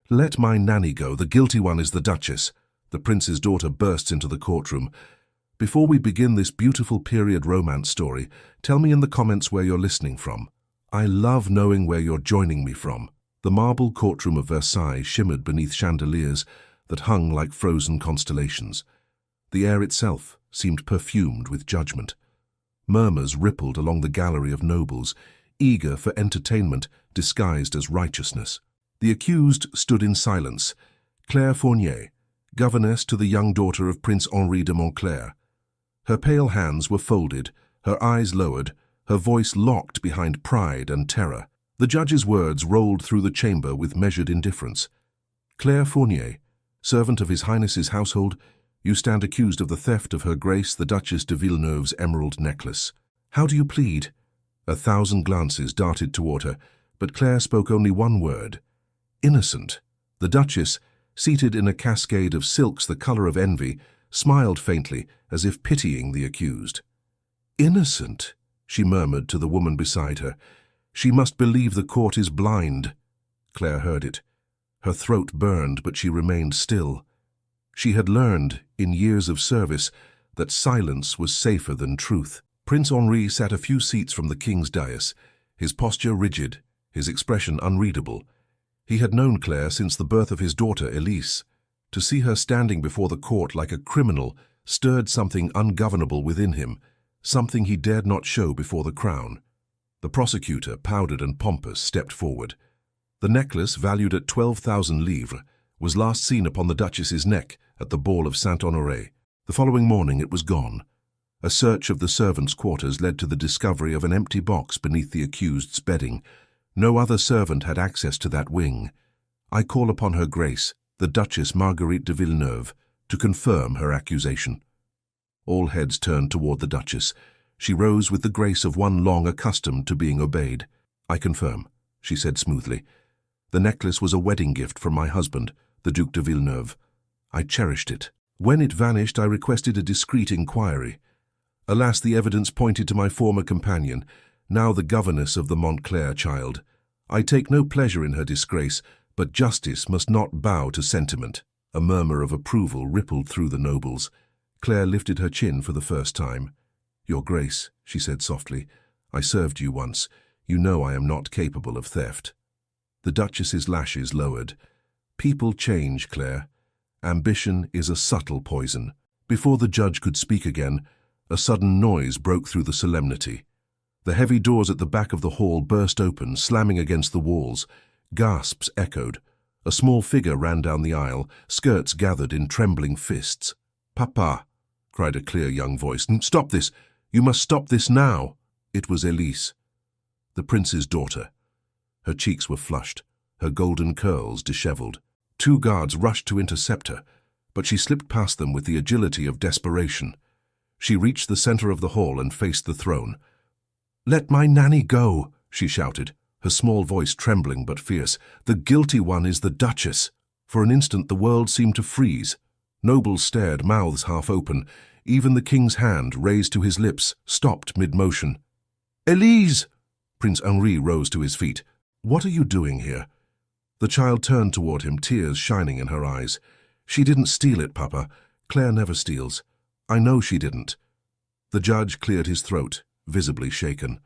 Let my nanny go. The guilty one is the Duchess. The prince's daughter bursts into the courtroom. Before we begin this beautiful period romance story, tell me in the comments where you're listening from. I love knowing where you're joining me from. The marble courtroom of Versailles shimmered beneath chandeliers that hung like frozen constellations. The air itself seemed perfumed with judgment. Murmurs rippled along the gallery of nobles, eager for entertainment disguised as righteousness. The accused stood in silence. Claire Fournier, governess to the young daughter of Prince Henri de Montclair. Her pale hands were folded, her eyes lowered, her voice locked behind pride and terror. The judge's words rolled through the chamber with measured indifference. Claire Fournier, servant of His Highness's household, you stand accused of the theft of Her Grace the Duchess de Villeneuve's emerald necklace. How do you plead? 1,000 glances darted toward her, but Claire spoke only one word. Innocent. The Duchess, seated in a cascade of silks the color of envy, smiled faintly as if pitying the accused. Innocent, she murmured to the woman beside her. She must believe the court is blind. Claire heard it. Her throat burned, but she remained still. She had learned, in years of service, that silence was safer than truth. Prince Henri sat a few seats from the king's dais, his posture rigid, his expression unreadable. He had known Claire since the birth of his daughter Elise. To see her standing before the court like a criminal stirred something ungovernable within him, something he dared not show before the crown. The prosecutor, powdered and pompous, stepped forward. The necklace, valued at 12,000 livres, was last seen upon the Duchess's neck at the ball of Saint-Honoré. The following morning it was gone. A search of the servants' quarters led to the discovery of an empty box beneath the accused's bedding. No other servant had access to that wing. I call upon Her Grace, the Duchess Marguerite de Villeneuve, to confirm her accusation. All heads turned toward the Duchess. She rose with the grace of one long accustomed to being obeyed. I confirm, she said smoothly. The necklace was a wedding gift from my husband, the Duc de Villeneuve. I cherished it. When it vanished, I requested a discreet inquiry. Alas, the evidence pointed to my former companion, now the governess of the Montclair child. I take no pleasure in her disgrace, but justice must not bow to sentiment. A murmur of approval rippled through the nobles. Claire lifted her chin for the first time. Your Grace, she said softly, I served you once. You know I am not capable of theft. The Duchess's lashes lowered. People change, Claire. Ambition is a subtle poison. Before the judge could speak again, a sudden noise broke through the solemnity. The heavy doors at the back of the hall burst open, slamming against the walls. Gasps echoed. A small figure ran down the aisle, skirts gathered in trembling fists. Papa, cried a clear young voice. Stop this! You must stop this now! It was Elise, the prince's daughter. Her cheeks were flushed, her golden curls disheveled. 2 guards rushed to intercept her, but she slipped past them with the agility of desperation. She reached the center of the hall and faced the throne. Let my nanny go, she shouted, her small voice trembling but fierce. The guilty one is the Duchess. For an instant the world seemed to freeze. Nobles stared, mouths half open. Even the king's hand, raised to his lips, stopped mid-motion. Elise! Prince Henri rose to his feet. What are you doing here? The child turned toward him, tears shining in her eyes. She didn't steal it, Papa. Claire never steals. I know she didn't. The judge cleared his throat, visibly shaken.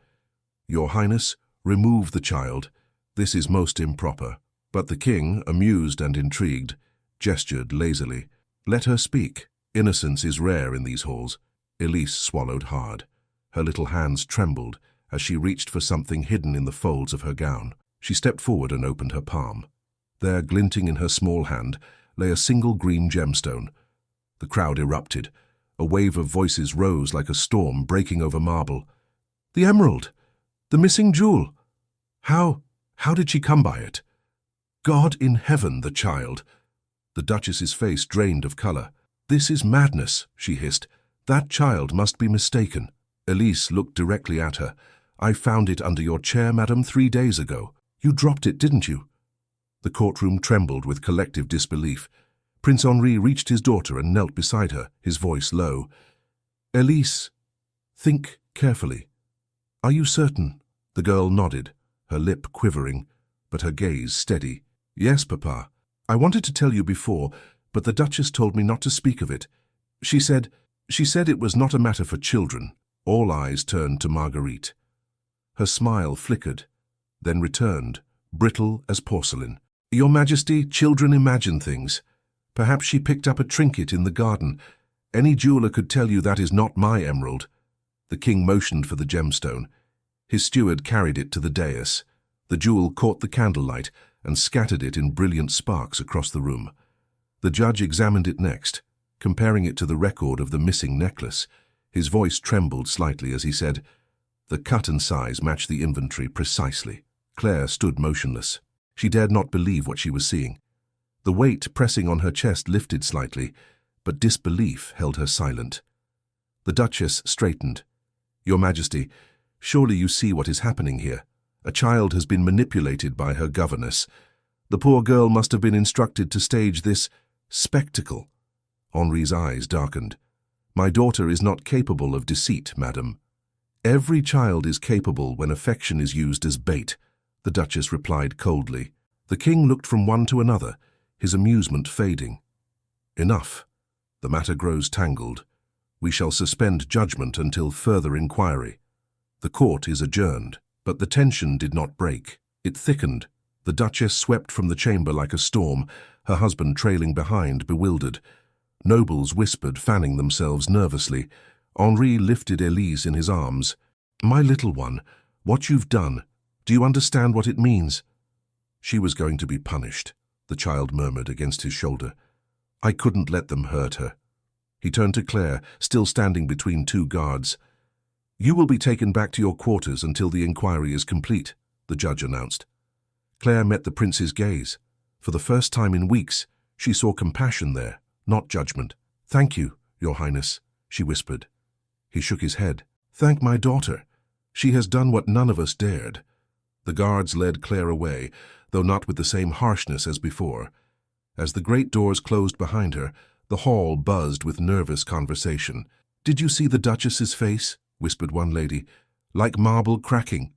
Your Highness, remove the child. This is most improper. But the king, amused and intrigued, gestured lazily. Let her speak. Innocence is rare in these halls. Elise swallowed hard. Her little hands trembled as she reached for something hidden in the folds of her gown. She stepped forward and opened her palm. There, glinting in her small hand, lay a single green gemstone. The crowd erupted. A wave of voices rose like a storm breaking over marble. The emerald! The missing jewel! How did she come by it? God in heaven, the child! The Duchess's face drained of color. This is madness, she hissed. That child must be mistaken. Elise looked directly at her. I found it under your chair, madam, 3 days ago. You dropped it, didn't you? The courtroom trembled with collective disbelief. Prince Henri reached his daughter and knelt beside her, his voice low. Elise, think carefully. Are you certain? The girl nodded, her lip quivering, but her gaze steady. Yes, Papa. I wanted to tell you before, but the Duchess told me not to speak of it. She said it was not a matter for children. All eyes turned to Marguerite. Her smile flickered, then returned, brittle as porcelain. Your Majesty, children imagine things. Perhaps she picked up a trinket in the garden. Any jeweler could tell you that is not my emerald. The king motioned for the gemstone. His steward carried it to the dais. The jewel caught the candlelight and scattered it in brilliant sparks across the room. The judge examined it next, comparing it to the record of the missing necklace. His voice trembled slightly as he said, "The cut and size match the inventory precisely." Claire stood motionless. She dared not believe what she was seeing. The weight pressing on her chest lifted slightly, but disbelief held her silent. The Duchess straightened. "Your Majesty, surely you see what is happening here. A child has been manipulated by her governess. The poor girl must have been instructed to stage this spectacle." Henri's eyes darkened. "My daughter is not capable of deceit, madam." "Every child is capable when affection is used as bait," the Duchess replied coldly. The king looked from one to another, his amusement fading. "Enough. The matter grows tangled. We shall suspend judgment until further inquiry. The court is adjourned." But the tension did not break. It thickened. The Duchess swept from the chamber like a storm, her husband trailing behind, bewildered. Nobles whispered, fanning themselves nervously. Henri lifted Elise in his arms. "My little one, what you've done, do you understand what it means?" "She was going to be punished," the child murmured against his shoulder. "I couldn't let them hurt her." He turned to Claire, still standing between two guards. "You will be taken back to your quarters until the inquiry is complete," the judge announced. Claire met the prince's gaze. For the first time in weeks, she saw compassion there, not judgment. "Thank you, Your Highness," she whispered. He shook his head. "Thank my daughter. She has done what none of us dared." The guards led Claire away, though not with the same harshness as before. As the great doors closed behind her, the hall buzzed with nervous conversation. "Did you see the Duchess's face?" whispered one lady. "Like marble cracking."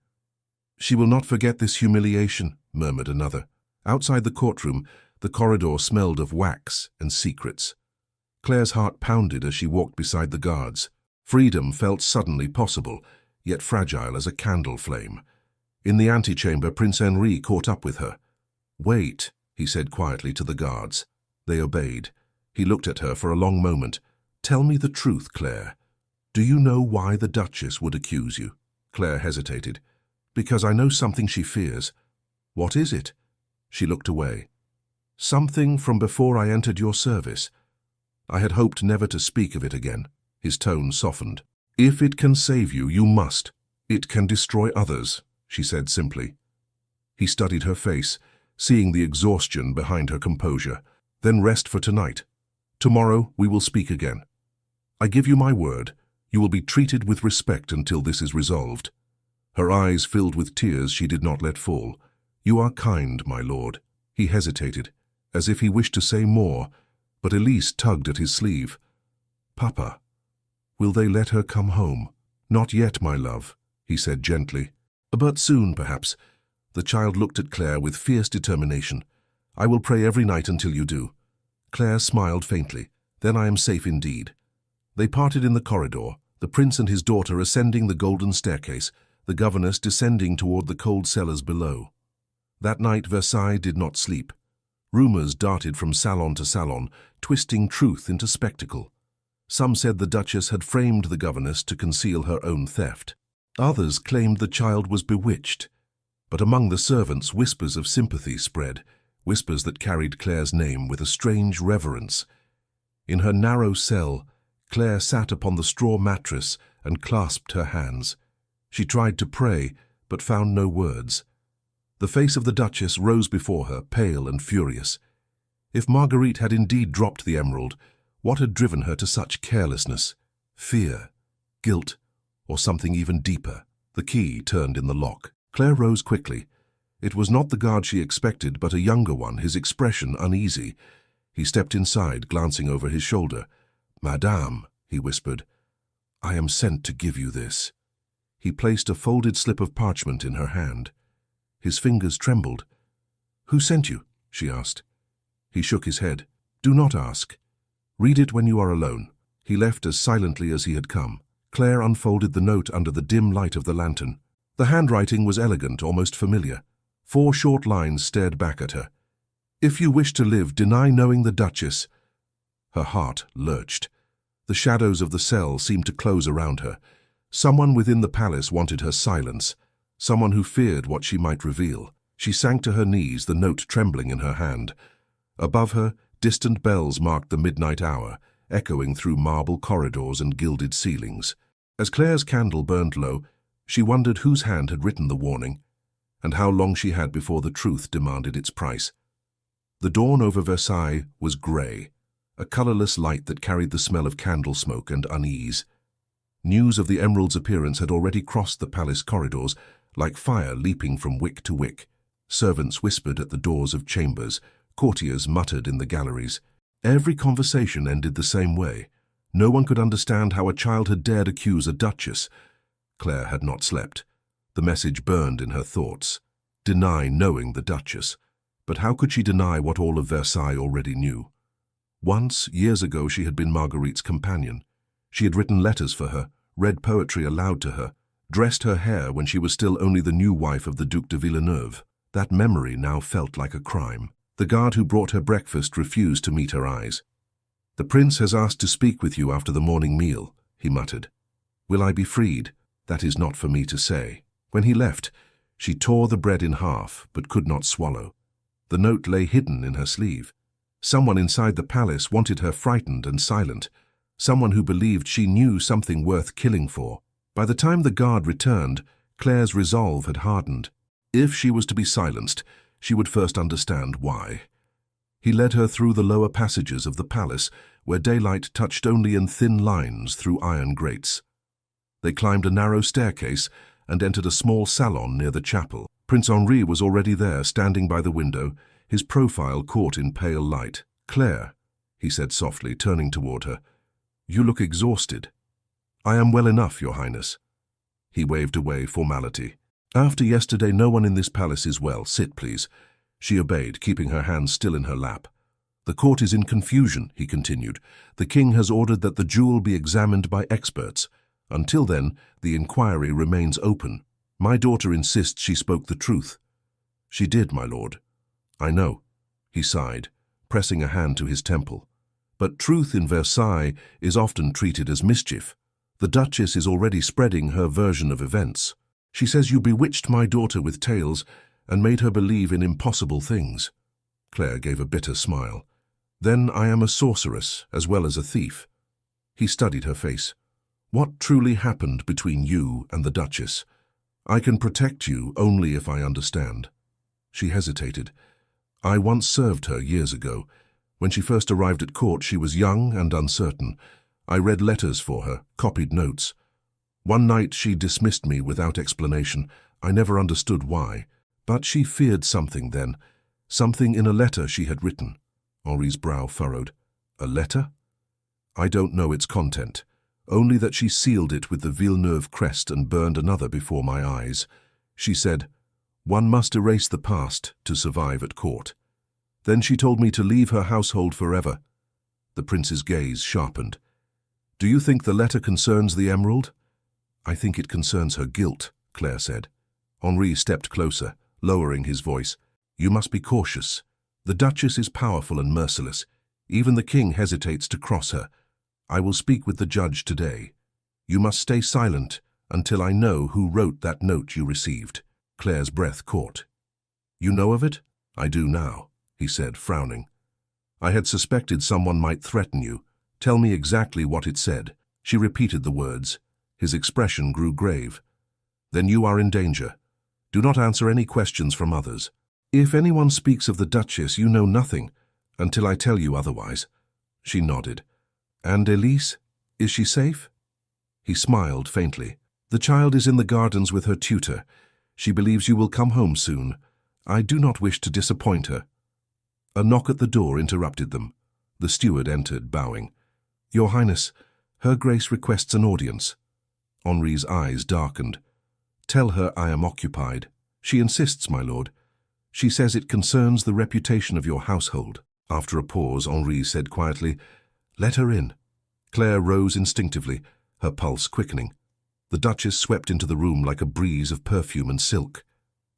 "She will not forget this humiliation," murmured another. Outside the courtroom, the corridor smelled of wax and secrets. Claire's heart pounded as she walked beside the guards. Freedom felt suddenly possible, yet fragile as a candle flame. In the antechamber, Prince Henri caught up with her. "Wait," he said quietly to the guards. They obeyed. He looked at her for a long moment. "Tell me the truth, Claire. Do you know why the Duchess would accuse you?" Claire hesitated. "Because I know something she fears." "What is it?" She looked away. "Something from before I entered your service. I had hoped never to speak of it again." His tone softened. "If it can save you, you must. It can destroy others," she said simply. He studied her face, seeing the exhaustion behind her composure. "Then rest for tonight. Tomorrow we will speak again. I give you my word. You will be treated with respect until this is resolved." Her eyes filled with tears she did not let fall. "You are kind, my lord." He hesitated, as if he wished to say more, but Elise tugged at his sleeve. "Papa, will they let her come home?" "Not yet, my love," he said gently. "But soon, perhaps." The child looked at Claire with fierce determination. "I will pray every night until you do." Claire smiled faintly. "Then I am safe indeed." They parted in the corridor, the prince and his daughter ascending the golden staircase, the governess descending toward the cold cellars below. That night Versailles did not sleep. Rumors darted from salon to salon, twisting truth into spectacle. Some said the Duchess had framed the governess to conceal her own theft. Others claimed the child was bewitched. But among the servants whispers of sympathy spread, whispers that carried Claire's name with a strange reverence. In her narrow cell, Claire sat upon the straw mattress and clasped her hands. She tried to pray, but found no words. The face of the Duchess rose before her, pale and furious. If Marguerite had indeed dropped the emerald, what had driven her to such carelessness? Fear, guilt, or something even deeper? The key turned in the lock. Claire rose quickly. It was not the guard she expected, but a younger one, his expression uneasy. He stepped inside, glancing over his shoulder. "Madame," he whispered, "I am sent to give you this." He placed a folded slip of parchment in her hand. His fingers trembled. "Who sent you?" she asked. He shook his head. Do not ask. Read it when you are alone. He left as silently as he had come. Claire unfolded the note under the dim light of the lantern. The handwriting was elegant, almost familiar. 4 short lines stared back at her. If you wish to live, deny knowing the Duchess. Her heart lurched. The shadows of the cell seemed to close around her. Someone within the palace wanted her silence, someone who feared what she might reveal. She sank to her knees, the note trembling in her hand. Above her, distant bells marked the midnight hour, echoing through marble corridors and gilded ceilings. As Claire's candle burned low, she wondered whose hand had written the warning, and how long she had before the truth demanded its price. The dawn over Versailles was grey, a colourless light that carried the smell of candle smoke and unease. News of the Emerald's appearance had already crossed the palace corridors, like fire leaping from wick to wick. Servants whispered at the doors of chambers, courtiers muttered in the galleries. Every conversation ended the same way. No one could understand how a child had dared accuse a duchess. Claire had not slept. The message burned in her thoughts. Deny knowing the Duchess. But how could she deny what all of Versailles already knew? Once, years ago, she had been Marguerite's companion. She had written letters for her, read poetry aloud to her, dressed her hair when she was still only the new wife of the Duc de Villeneuve. That memory now felt like a crime. The guard who brought her breakfast refused to meet her eyes. "The prince has asked to speak with you after the morning meal," he muttered. "Will I be freed? That is not for me to say." When he left, she tore the bread in half, but could not swallow. The note lay hidden in her sleeve. Someone inside the palace wanted her frightened and silent. Someone who believed she knew something worth killing for. By the time the guard returned, Claire's resolve had hardened. If she was to be silenced, she would first understand why. He led her through the lower passages of the palace, where daylight touched only in thin lines through iron grates. They climbed a narrow staircase and entered a small salon near the chapel. Prince Henri was already there, standing by the window, his profile caught in pale light. "Claire," he said softly, turning toward her, "you look exhausted." "I am well enough, Your Highness." He waved away formality. "After yesterday, no one in this palace is well. Sit, please." She obeyed, keeping her hands still in her lap. "The court is in confusion," he continued. "The king has ordered that the jewel be examined by experts. Until then, the inquiry remains open. My daughter insists she spoke the truth." "She did, my lord." "I know," he sighed, pressing a hand to his temple. "But truth in Versailles is often treated as mischief. The Duchess is already spreading her version of events. She says you bewitched my daughter with tales and made her believe in impossible things." Claire gave a bitter smile. "Then I am a sorceress as well as a thief." He studied her face. "What truly happened between you and the Duchess? I can protect you only if I understand." She hesitated. "I once served her years ago. When she first arrived at court, she was young and uncertain. I read letters for her, copied notes. One night she dismissed me without explanation. I never understood why. But she feared something then, something in a letter she had written." Henri's brow furrowed. "A letter?" "I don't know its content, only that she sealed it with the Villeneuve crest and burned another before my eyes. She said, 'One must erase the past to survive at court.' Then she told me to leave her household forever." The prince's gaze sharpened. "Do you think the letter concerns the emerald?" "I think it concerns her guilt," Claire said. Henri stepped closer, lowering his voice. "You must be cautious. The Duchess is powerful and merciless. Even the king hesitates to cross her. I will speak with the judge today. You must stay silent until I know who wrote that note you received." Claire's breath caught. "You know of it?" "I do now," he said, frowning. "I had suspected someone might threaten you. Tell me exactly what it said." She repeated the words. His expression grew grave. "Then you are in danger. Do not answer any questions from others. If anyone speaks of the Duchess, you know nothing, until I tell you otherwise." She nodded. "And Elise? Is she safe?" He smiled faintly. "The child is in the gardens with her tutor. She believes you will come home soon. I do not wish to disappoint her." A knock at the door interrupted them. The steward entered, bowing. "Your Highness, Her Grace requests an audience." Henri's eyes darkened. "Tell her I am occupied." "She insists, my lord. She says it concerns the reputation of your household." After a pause, Henri said quietly, "Let her in." Claire rose instinctively, her pulse quickening. The Duchess swept into the room like a breeze of perfume and silk.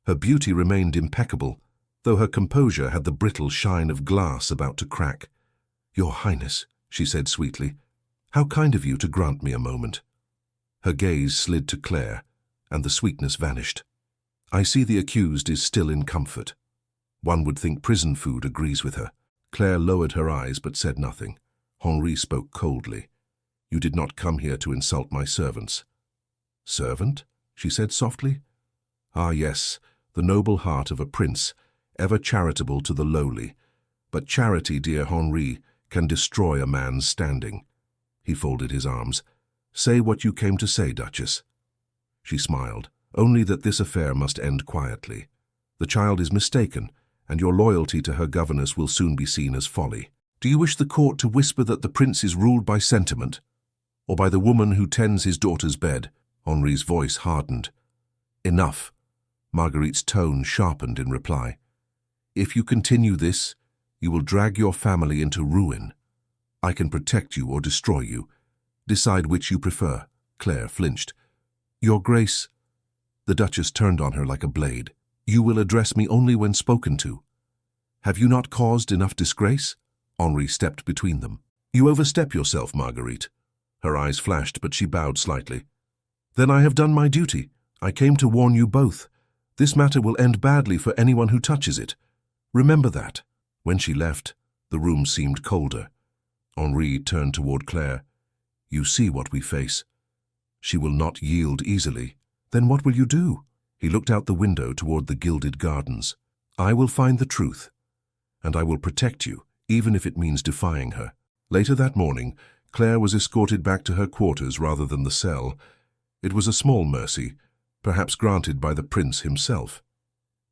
Her beauty remained impeccable, though her composure had the brittle shine of glass about to crack. "Your Highness," she said sweetly, "how kind of you to grant me a moment." Her gaze slid to Claire, and the sweetness vanished. "I see the accused is still in comfort. One would think prison food agrees with her." Claire lowered her eyes but said nothing. Henri spoke coldly. "You did not come here to insult my servants." "Servant?" she said softly. "Ah, yes, the noble heart of a prince, ever charitable to the lowly. But charity, dear Henri, can destroy a man's standing." He folded his arms. "Say what you came to say, Duchess." She smiled. "Only that this affair must end quietly. The child is mistaken, and your loyalty to her governess will soon be seen as folly. Do you wish the court to whisper that the prince is ruled by sentiment, or by the woman who tends his daughter's bed?" Henri's voice hardened. "Enough." Marguerite's tone sharpened in reply. "If you continue this, you will drag your family into ruin. I can protect you or destroy you. Decide which you prefer." Claire flinched. "Your Grace." The Duchess turned on her like a blade. "You will address me only when spoken to. Have you not caused enough disgrace?" Henri stepped between them. "You overstep yourself, Marguerite." Her eyes flashed, but she bowed slightly. "Then I have done my duty. I came to warn you both. This matter will end badly for anyone who touches it. Remember that." When she left, the room seemed colder. Henri turned toward Claire. "You see what we face. She will not yield easily. Then what will you do?" He looked out the window toward the gilded gardens. "I will find the truth, and I will protect you, even if it means defying her." Later that morning, Claire was escorted back to her quarters rather than the cell. It was a small mercy, perhaps granted by the prince himself.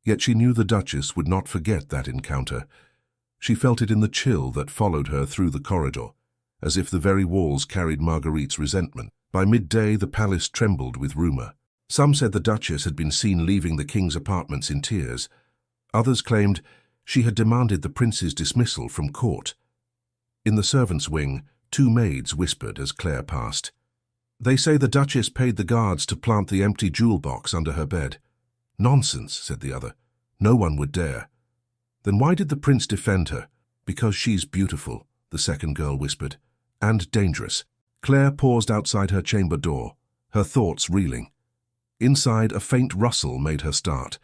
Yet she knew the Duchess would not forget that encounter. She felt it in the chill that followed her through the corridor, as if the very walls carried Marguerite's resentment. By midday, the palace trembled with rumor. Some said the Duchess had been seen leaving the king's apartments in tears. Others claimed she had demanded the prince's dismissal from court. In the servants' wing, two maids whispered as Claire passed. "They say the Duchess paid the guards to plant the empty jewel box under her bed." "Nonsense," said the other. "No one would dare." "Then why did the prince defend her?" "Because she's beautiful," the second girl whispered, "and dangerous." Claire paused outside her chamber door, her thoughts reeling. Inside, a faint rustle made her start.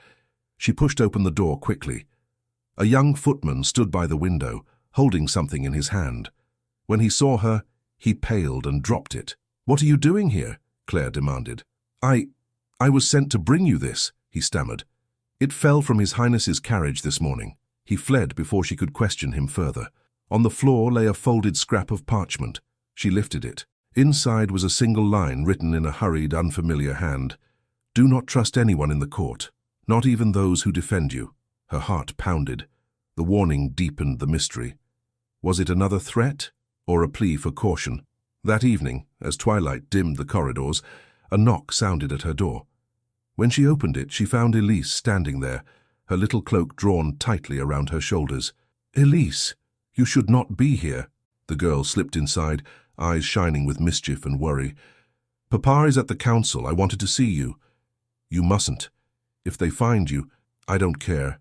She pushed open the door quickly. A young footman stood by the window, holding something in his hand. When he saw her, he paled and dropped it. "What are you doing here?" Claire demanded. I was sent to bring you this," he stammered. "It fell from His Highness's carriage this morning." He fled before she could question him further. On the floor lay a folded scrap of parchment. She lifted it. Inside was a single line written in a hurried, unfamiliar hand. "Do not trust anyone in the court, not even those who defend you." Her heart pounded. The warning deepened the mystery. Was it another threat, or a plea for caution? That evening, as twilight dimmed the corridors, a knock sounded at her door. When she opened it, she found Elise standing there, her little cloak drawn tightly around her shoulders. "Elise, you should not be here." The girl slipped inside, eyes shining with mischief and worry. "Papa is at the council. I wanted to see you." "You mustn't. If they find you, I don't care."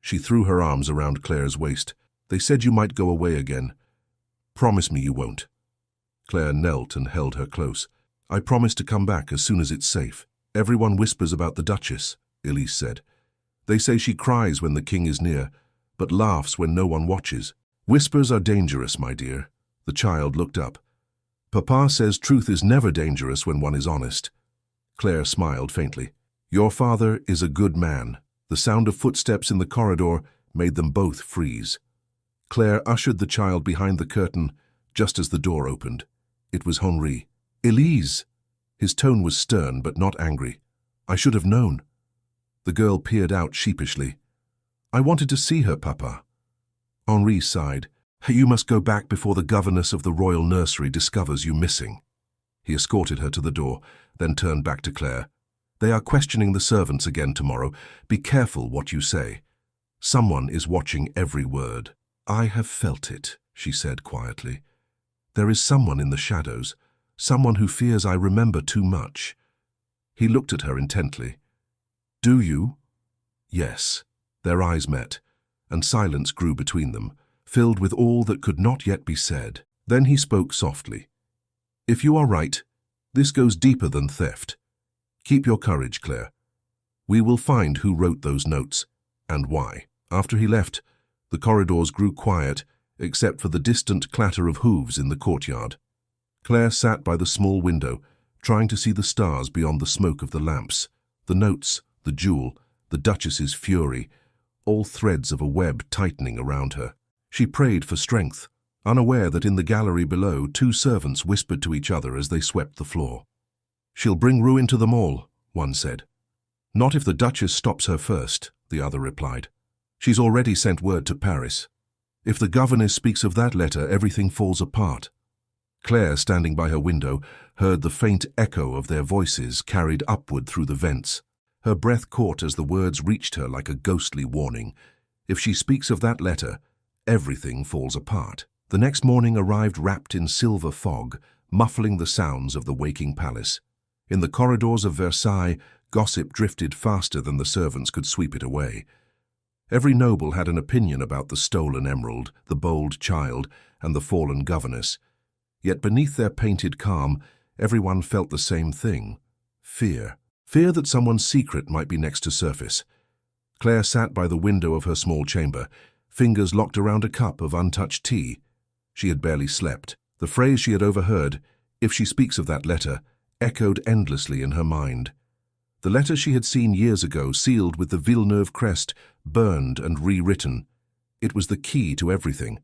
She threw her arms around Claire's waist. "They said you might go away again. Promise me you won't." Claire knelt and held her close. "I promise to come back as soon as it's safe." "Everyone whispers about the Duchess," Elise said. "They say she cries when the king is near, but laughs when no one watches." "Whispers are dangerous, my dear." The child looked up. "Papa says truth is never dangerous when one is honest." Claire smiled faintly. "Your father is a good man." The sound of footsteps in the corridor made them both freeze. Claire ushered the child behind the curtain just as the door opened. It was Henri. "Elise!" His tone was stern but not angry. "I should have known." The girl peered out sheepishly. "I wanted to see her, Papa." Henri sighed. "You must go back before the governess of the royal nursery discovers you missing." He escorted her to the door, then turned back to Claire. "They are questioning the servants again tomorrow. Be careful what you say. Someone is watching every word." I have felt it, she said quietly. There is someone in the shadows, someone who fears I remember too much. He looked at her intently. Do you? Yes. Their eyes met, and silence grew between them, filled with all that could not yet be said. Then he spoke softly. If you are right, this goes deeper than theft. Keep your courage, Claire. We will find who wrote those notes, and why. After he left, the corridors grew quiet, except for the distant clatter of hooves in the courtyard. Claire sat by the small window, trying to see the stars beyond the smoke of the lamps, the notes, the jewel, the Duchess's fury, all threads of a web tightening around her. She prayed for strength, unaware that in the gallery below 2 servants whispered to each other as they swept the floor. She'll bring ruin to them all, one said. Not if the Duchess stops her first, the other replied. She's already sent word to Paris. If the governess speaks of that letter, everything falls apart. Claire, standing by her window, heard the faint echo of their voices carried upward through the vents. Her breath caught as the words reached her like a ghostly warning. If she speaks of that letter, everything falls apart. The next morning arrived wrapped in silver fog, muffling the sounds of the waking palace. In the corridors of Versailles, gossip drifted faster than the servants could sweep it away. Every noble had an opinion about the stolen emerald, the bold child, and the fallen governess. Yet beneath their painted calm, everyone felt the same thing: fear. Fear that someone's secret might be next to surface. Claire sat by the window of her small chamber, fingers locked around a cup of untouched tea. She had barely slept. The phrase she had overheard, "If she speaks of that letter," echoed endlessly in her mind. The letter she had seen years ago, sealed with the Villeneuve crest, burned and rewritten. It was the key to everything.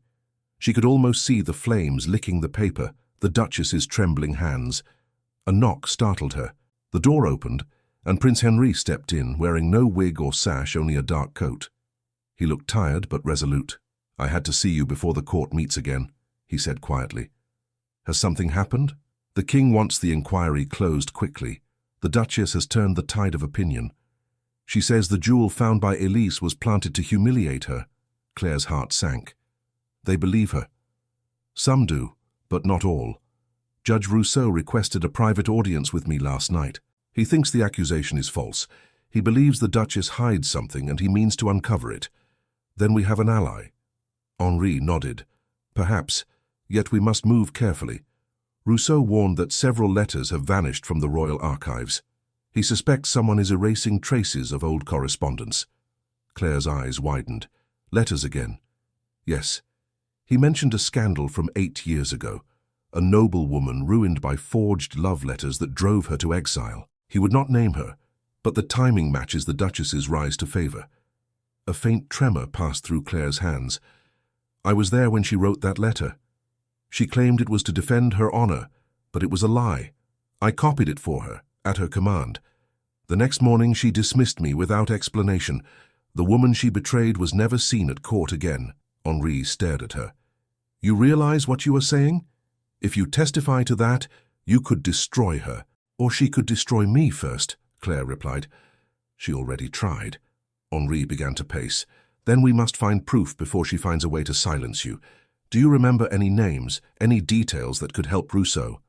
She could almost see the flames licking the paper, the Duchess's trembling hands. A knock startled her. The door opened, and Prince Henri stepped in, wearing no wig or sash, only a dark coat. He looked tired but resolute. "I had to see you before the court meets again," he said quietly. "Has something happened?" "The king wants the inquiry closed quickly. The Duchess has turned the tide of opinion. She says the jewel found by Elise was planted to humiliate her." Claire's heart sank. "They believe her." "Some do, but not all. Judge Rousseau requested a private audience with me last night. He thinks the accusation is false. He believes the Duchess hides something and he means to uncover it. Then we have an ally." Henri nodded. "Perhaps, yet we must move carefully. Rousseau warned that several letters have vanished from the royal archives. He suspects someone is erasing traces of old correspondence." Claire's eyes widened. "Letters again?" "Yes. He mentioned a scandal from 8 years ago. A noble woman ruined by forged love letters that drove her to exile. He would not name her, but the timing matches the Duchess's rise to favor." A faint tremor passed through Claire's hands. "I was there when she wrote that letter. She claimed it was to defend her honor, but it was a lie. I copied it for her, at her command. The next morning she dismissed me without explanation. The woman she betrayed was never seen at court again." Henri stared at her. "You realize what you are saying? If you testify to that, you could destroy her. Or she could destroy me first," Claire replied. "She already tried." Henri began to pace. "Then we must find proof before she finds a way to silence you. Do you remember any names, any details that could help Rousseau?"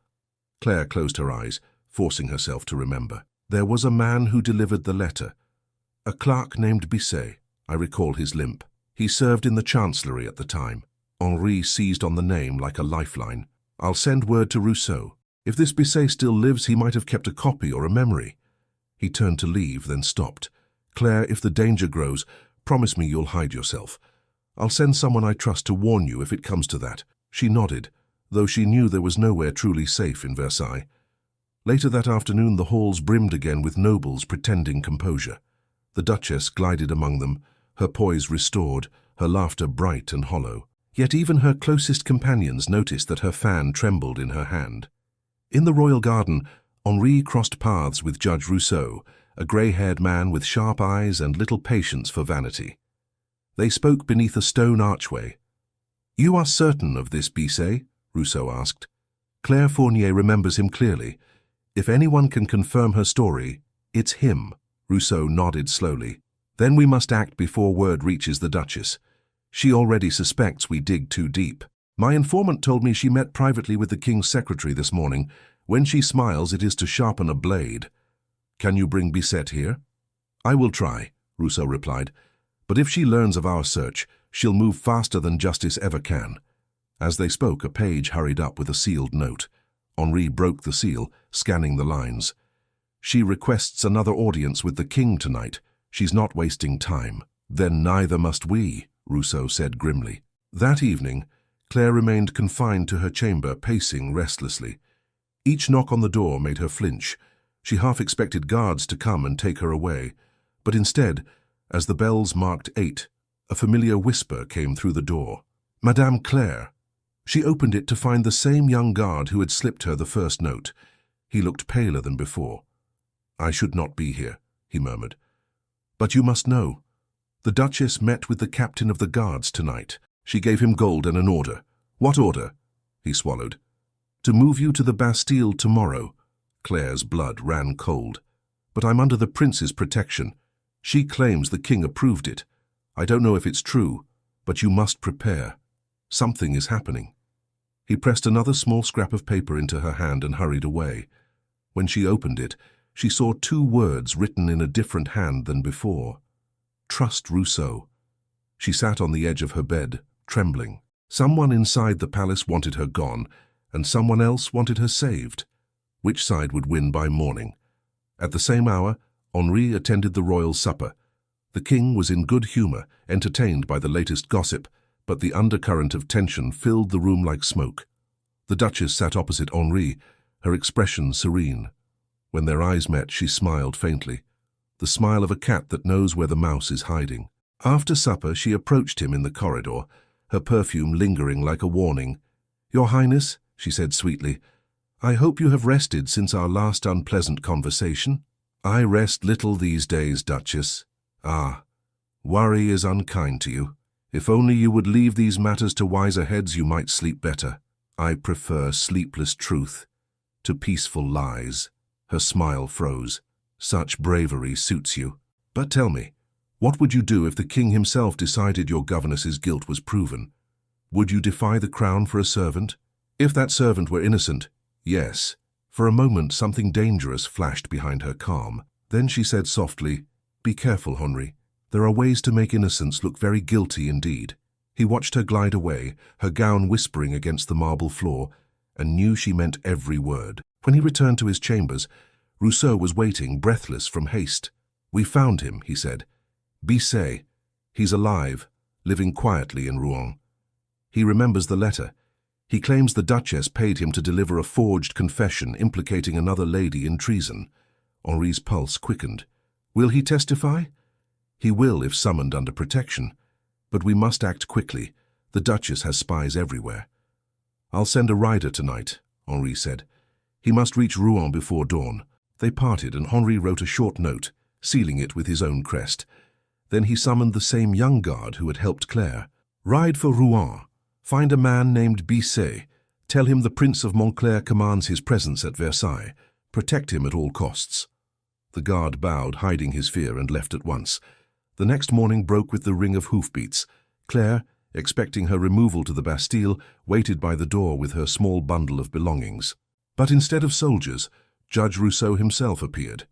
Claire closed her eyes, forcing herself to remember. "There was a man who delivered the letter. A clerk named Bisset. I recall his limp. He served in the chancellery at the time." Henri seized on the name like a lifeline. "I'll send word to Rousseau. If this Bisset still lives, he might have kept a copy or a memory." He turned to leave, then stopped. "Claire, if the danger grows, promise me you'll hide yourself. I'll send someone I trust to warn you if it comes to that." She nodded, though she knew there was nowhere truly safe in Versailles. Later that afternoon the halls brimmed again with nobles pretending composure. The Duchess glided among them, her poise restored, her laughter bright and hollow. Yet even her closest companions noticed that her fan trembled in her hand. In the royal garden, Henri crossed paths with Judge Rousseau, a grey-haired man with sharp eyes and little patience for vanity. They spoke beneath a stone archway. "You are certain of this Bisset?" Rousseau asked. "Claire Fournier remembers him clearly. If anyone can confirm her story, it's him." Rousseau nodded slowly. "Then we must act before word reaches the Duchess. She already suspects we dig too deep. My informant told me she met privately with the king's secretary this morning. When she smiles, it is to sharpen a blade. Can you bring Bisset here? I will try, Rousseau replied. But if she learns of our search, she'll move faster than justice ever can. As they spoke, a page hurried up with a sealed note. Henri broke the seal, scanning the lines. She requests another audience with the king tonight. She's not wasting time. Then neither must we, Rousseau said grimly. That evening, Claire remained confined to her chamber, pacing restlessly. Each knock on the door made her flinch. She half expected guards to come and take her away. But instead, as the bells marked 8, a familiar whisper came through the door. Madame Claire. She opened it to find the same young guard who had slipped her the first note. He looked paler than before. I should not be here, he murmured. But you must know. The Duchess met with the captain of the guards tonight. She gave him gold and an order. What order? He swallowed. To move you to the Bastille tomorrow. Claire's blood ran cold. But I'm under the prince's protection. She claims the king approved it. I don't know if it's true, but you must prepare. Something is happening. He pressed another small scrap of paper into her hand and hurried away. When she opened it, she saw 2 words written in a different hand than before. Trust Rousseau. She sat on the edge of her bed, trembling. Someone inside the palace wanted her gone, and someone else wanted her saved. Which side would win by morning? At the same hour, Henri attended the royal supper. The king was in good humor, entertained by the latest gossip, but the undercurrent of tension filled the room like smoke. The Duchess sat opposite Henri, her expression serene. When their eyes met, she smiled faintly, the smile of a cat that knows where the mouse is hiding. After supper, she approached him in the corridor, her perfume lingering like a warning. Your Highness, she said sweetly, I hope you have rested since our last unpleasant conversation. I rest little these days, Duchess. Ah, worry is unkind to you. If only you would leave these matters to wiser heads, you might sleep better. I prefer sleepless truth to peaceful lies. Her smile froze. Such bravery suits you. But tell me, what would you do if the king himself decided your governess's guilt was proven? Would you defy the crown for a servant? If that servant were innocent, yes. For a moment, something dangerous flashed behind her calm. Then she said softly, Be careful, Henri. There are ways to make innocence look very guilty indeed. He watched her glide away, her gown whispering against the marble floor, and knew she meant every word. When he returned to his chambers, Rousseau was waiting, breathless from haste. We found him, he said. Bisset. He's alive, living quietly in Rouen. He remembers the letter. He claims the Duchess paid him to deliver a forged confession implicating another lady in treason. Henri's pulse quickened. Will he testify? He will if summoned under protection. But we must act quickly. The Duchess has spies everywhere. I'll send a rider tonight, Henri said. He must reach Rouen before dawn. They parted, and Henri wrote a short note, sealing it with his own crest. Then he summoned the same young guard who had helped Claire. Ride for Rouen. Find a man named Bisset. Tell him the Prince of Montclair commands his presence at Versailles. Protect him at all costs. The guard bowed, hiding his fear, and left at once. The next morning broke with the ring of hoofbeats. Claire, expecting her removal to the Bastille, waited by the door with her small bundle of belongings. But instead of soldiers, Judge Rousseau himself appeared.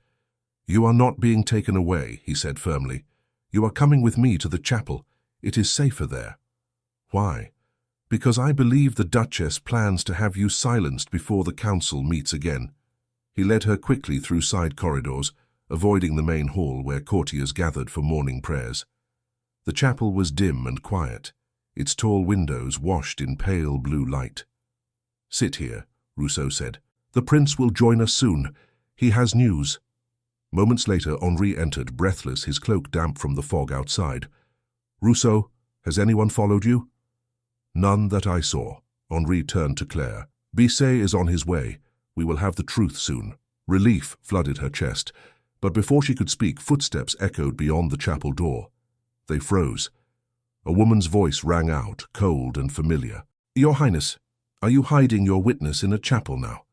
You are not being taken away, he said firmly. You are coming with me to the chapel. It is safer there. Why? Because I believe the Duchess plans to have you silenced before the council meets again. He led her quickly through side corridors, avoiding the main hall where courtiers gathered for morning prayers. The chapel was dim and quiet, its tall windows washed in pale blue light. Sit here, Rousseau said. The prince will join us soon. He has news. Moments later, Henri entered, breathless, his cloak damp from the fog outside. Rousseau, has anyone followed you? None that I saw. Henri turned to Claire. Bisset is on his way. We will have the truth soon. Relief flooded her chest. But before she could speak, footsteps echoed beyond the chapel door. They froze. A woman's voice rang out, cold and familiar. Your Highness, are you hiding your witness in a chapel now?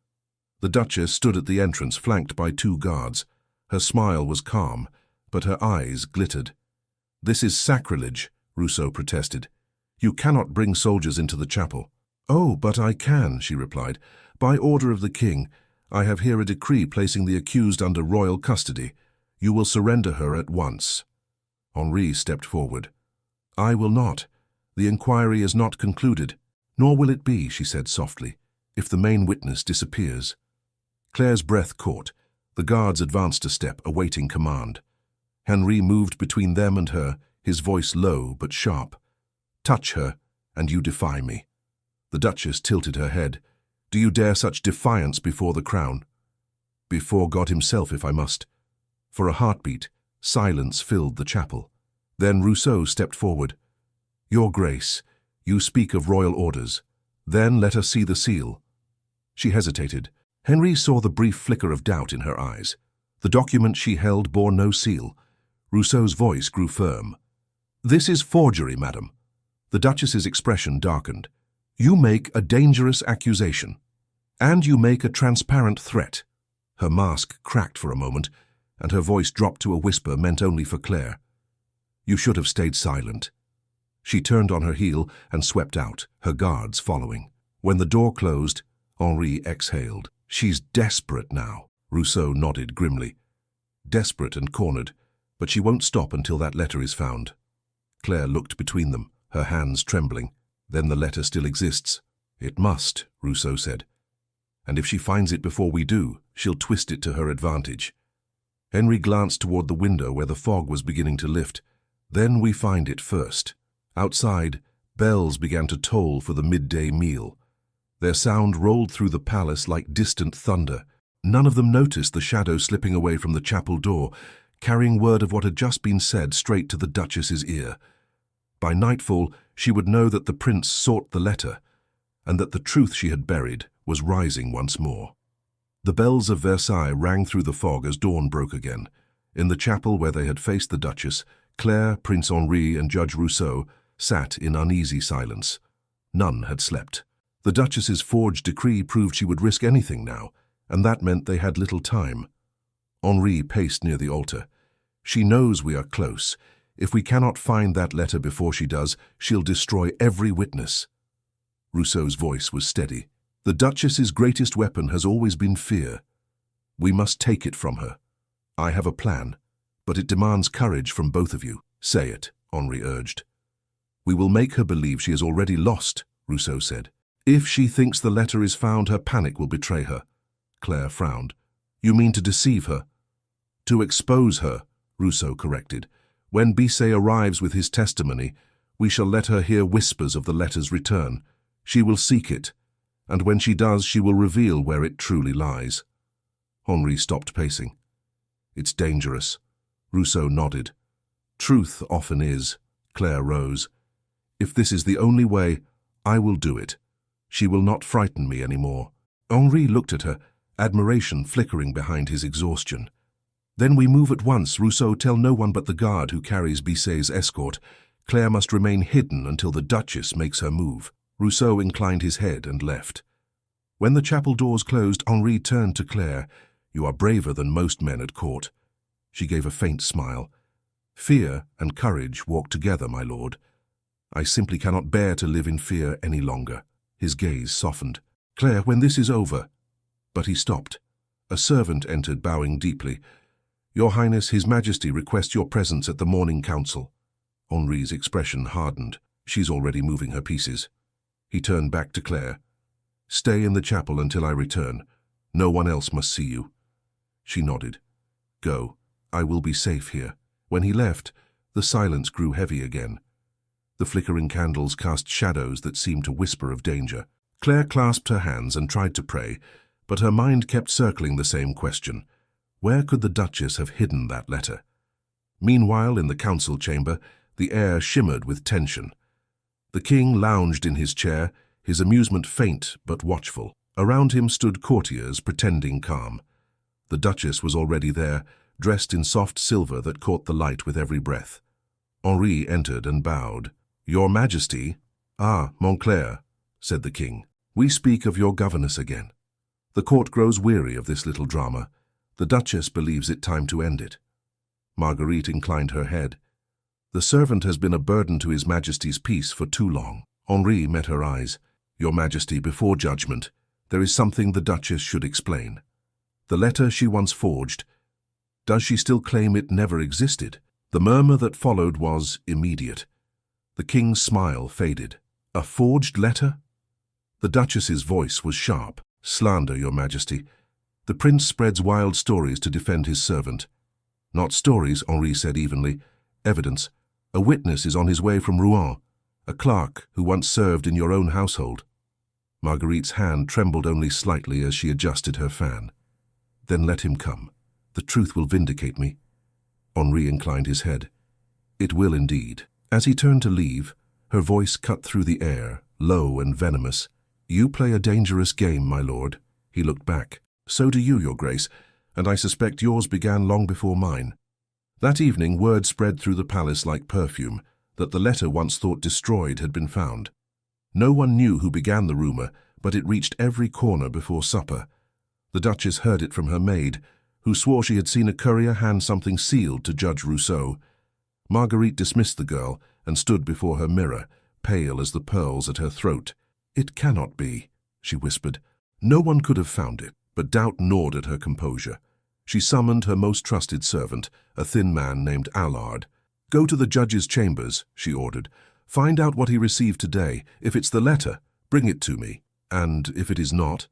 The Duchess stood at the entrance, flanked by 2 guards. Her smile was calm, but her eyes glittered. This is sacrilege, Rousseau protested. You cannot bring soldiers into the chapel. Oh, but I can, she replied. By order of the king, I have here a decree placing the accused under royal custody. You will surrender her at once. Henri stepped forward. I will not. The inquiry is not concluded. Nor will it be, she said softly, if the main witness disappears. Claire's breath caught. The guards advanced a step, awaiting command. Henri moved between them and her, his voice low but sharp. Touch her, and you defy me. The Duchess tilted her head. Do you dare such defiance before the crown? Before God himself, if I must. For a heartbeat, silence filled the chapel. Then Rousseau stepped forward. Your Grace, you speak of royal orders. Then let us see the seal. She hesitated. Henri saw the brief flicker of doubt in her eyes. The document she held bore no seal. Rousseau's voice grew firm. This is forgery, madam. The Duchess's expression darkened. You make a dangerous accusation. And you make a transparent threat. Her mask cracked for a moment, and her voice dropped to a whisper meant only for Claire. You should have stayed silent. She turned on her heel and swept out, her guards following. When the door closed, Henri exhaled. She's desperate now, Rousseau nodded grimly. Desperate and cornered, but she won't stop until that letter is found. Claire looked between them, her hands trembling. Then the letter still exists. It must, Rousseau said. And if she finds it before we do, she'll twist it to her advantage. Henri glanced toward the window where the fog was beginning to lift. Then we find it first. Outside, bells began to toll for the midday meal. Their sound rolled through the palace like distant thunder. None of them noticed the shadow slipping away from the chapel door, carrying word of what had just been said straight to the Duchess's ear. By nightfall, she would know that the prince sought the letter, and that the truth she had buried was rising once more. The bells of Versailles rang through the fog as dawn broke again. In the chapel where they had faced the Duchess, Claire, Prince Henri, and Judge Rousseau sat in uneasy silence. None had slept. The Duchess's forged decree proved she would risk anything now, and that meant they had little time. Henri paced near the altar. She knows we are close. If we cannot find that letter before she does, she'll destroy every witness. Rousseau's voice was steady. The Duchess's greatest weapon has always been fear. We must take it from her. I have a plan, but it demands courage from both of you. Say it, Henri urged. We will make her believe she is already lost, Rousseau said. If she thinks the letter is found, her panic will betray her. Claire frowned. You mean to deceive her? To expose her, Rousseau corrected. When Bisset arrives with his testimony, we shall let her hear whispers of the letter's return. She will seek it, and when she does, she will reveal where it truly lies. Henri stopped pacing. It's dangerous. Rousseau nodded. Truth often is. Claire rose. If this is the only way, I will do it. She will not frighten me anymore. Henri looked at her, admiration flickering behind his exhaustion. Then we move at once, Rousseau. Tell no one but the guard who carries Bisset's escort. Claire must remain hidden until the Duchess makes her move. Rousseau inclined his head and left. When the chapel doors closed, Henri turned to Claire. You are braver than most men at court. She gave a faint smile. Fear and courage walk together, my lord. I simply cannot bear to live in fear any longer. His gaze softened. Claire, when this is over. But he stopped. A servant entered, bowing deeply. Your Highness, His Majesty requests your presence at the morning council. Henri's expression hardened. She's already moving her pieces. He turned back to Claire. Stay in the chapel until I return. No one else must see you. She nodded. Go. I will be safe here. When he left, the silence grew heavy again. The flickering candles cast shadows that seemed to whisper of danger. Claire clasped her hands and tried to pray, but her mind kept circling the same question. Where could the Duchess have hidden that letter? Meanwhile, in the council chamber, the air shimmered with tension. The king lounged in his chair, his amusement faint but watchful. Around him stood courtiers pretending calm. The Duchess was already there, dressed in soft silver that caught the light with every breath. Henri entered and bowed. Your Majesty. Ah, Montclair, said the king. We speak of your governess again. The court grows weary of this little drama. The Duchess believes it time to end it. Marguerite inclined her head. The servant has been a burden to His Majesty's peace for too long. Henri met her eyes. Your Majesty, before judgment, there is something the Duchess should explain. The letter she once forged, does she still claim it never existed? The murmur that followed was immediate. The king's smile faded. A forged letter? The Duchess's voice was sharp. Slander, Your Majesty. The prince spreads wild stories to defend his servant. Not stories, Henri said evenly. Evidence. A witness is on his way from Rouen, a clerk who once served in your own household. Marguerite's hand trembled only slightly as she adjusted her fan. Then let him come. The truth will vindicate me. Henri inclined his head. It will indeed. As he turned to leave, her voice cut through the air, low and venomous. You play a dangerous game, my lord. He looked back. So do you, Your Grace, and I suspect yours began long before mine. That evening word spread through the palace like perfume that the letter once thought destroyed had been found. No one knew who began the rumor, but it reached every corner before supper. The Duchess heard it from her maid, who swore she had seen a courier hand something sealed to Judge Rousseau. Marguerite dismissed the girl and stood before her mirror, pale as the pearls at her throat. It cannot be, she whispered. No one could have found it, but doubt gnawed at her composure. She summoned her most trusted servant, a thin man named Allard. Go to the judge's chambers, she ordered. Find out what he received today. If it's the letter, bring it to me. And if it is not,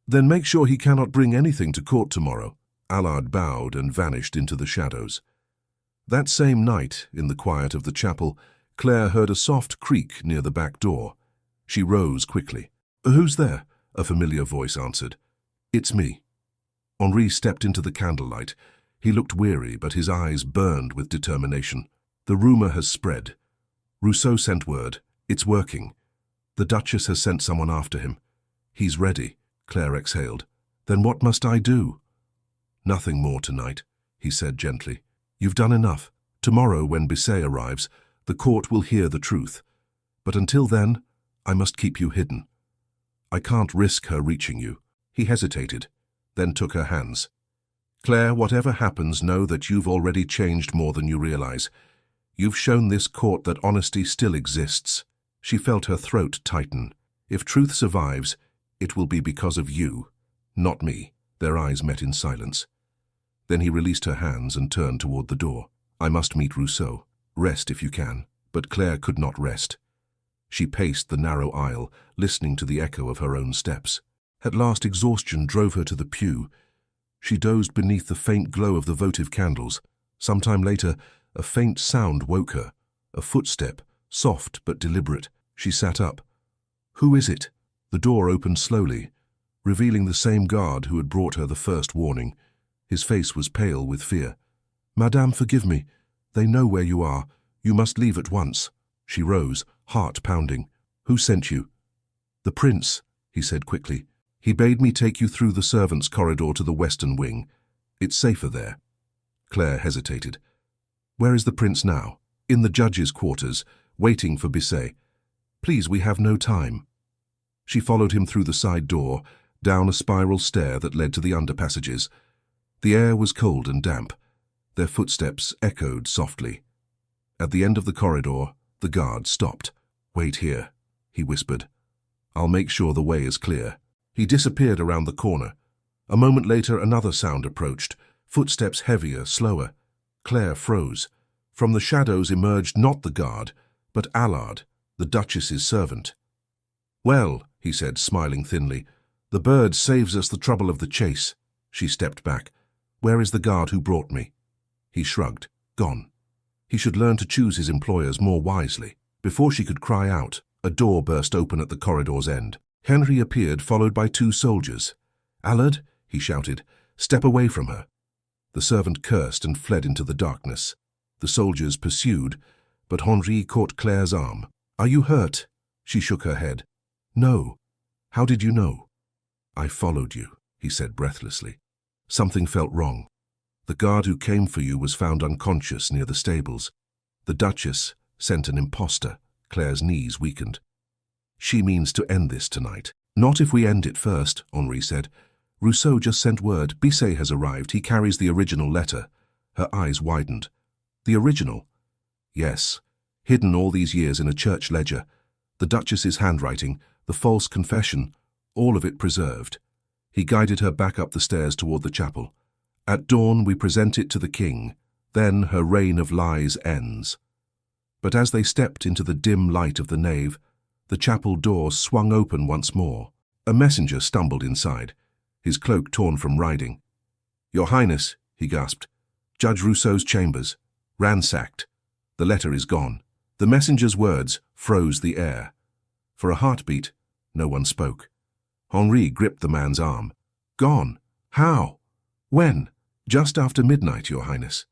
then make sure he cannot bring anything to court tomorrow. Allard bowed and vanished into the shadows. That same night, in the quiet of the chapel, Claire heard a soft creak near the back door. She rose quickly. Who's there? A familiar voice answered. It's me. Henri stepped into the candlelight. He looked weary, but his eyes burned with determination. The rumor has spread. Rousseau sent word. It's working. The Duchess has sent someone after him. He's ready, Claire exhaled. Then what must I do? Nothing more tonight, he said gently. You've done enough. Tomorrow, when Bisset arrives, the court will hear the truth. But until then, I must keep you hidden. I can't risk her reaching you. He hesitated, then took her hands. Claire, whatever happens, know that you've already changed more than you realize. You've shown this court that honesty still exists. She felt her throat tighten. If truth survives, it will be because of you, not me. Their eyes met in silence. Then he released her hands and turned toward the door. I must meet Rousseau. Rest if you can. But Claire could not rest. She paced the narrow aisle, listening to the echo of her own steps. At last exhaustion drove her to the pew. She dozed beneath the faint glow of the votive candles. Some time later, a faint sound woke her. A footstep, soft but deliberate. She sat up. Who is it? The door opened slowly, revealing the same guard who had brought her the first warning. His face was pale with fear. Madame, forgive me. They know where you are. You must leave at once. She rose, heart pounding. Who sent you? The prince, he said quickly. He bade me take you through the servants' corridor to the western wing. It's safer there. Claire hesitated. Where is the prince now? In the judge's quarters, waiting for Bisset. Please, we have no time. She followed him through the side door, down a spiral stair that led to the underpassages. The air was cold and damp. Their footsteps echoed softly. At the end of the corridor, the guard stopped. Wait here, he whispered. I'll make sure the way is clear. He disappeared around the corner. A moment later, another sound approached, footsteps heavier, slower. Claire froze. From the shadows emerged not the guard, but Allard, the Duchess's servant. Well, he said, smiling thinly, the bird saves us the trouble of the chase. She stepped back. Where is the guard who brought me? He shrugged. Gone. He should learn to choose his employers more wisely. Before she could cry out, a door burst open at the corridor's end. Henry appeared, followed by 2 soldiers. Allard, he shouted, step away from her. The servant cursed and fled into the darkness. The soldiers pursued, but Henri caught Claire's arm. Are you hurt? She shook her head. No. How did you know? I followed you, he said breathlessly. Something felt wrong. The guard who came for you was found unconscious near the stables. The Duchess sent an impostor. Claire's knees weakened. She means to end this tonight. Not if we end it first, Henri said. Rousseau just sent word. Bisset has arrived. He carries the original letter. Her eyes widened. The original? Yes, hidden all these years in a church ledger. The Duchess's handwriting, the false confession, all of it preserved. He guided her back up the stairs toward the chapel. At dawn we present it to the king, then her reign of lies ends. But as they stepped into the dim light of the nave, the chapel door swung open once more. A messenger stumbled inside, his cloak torn from riding. "Your Highness," he gasped, "Judge Rousseau's chambers, ransacked. The letter is gone." The messenger's words froze the air. For a heartbeat, no one spoke. Henri gripped the man's arm. "Gone? How? When?" "Just after midnight, Your Highness.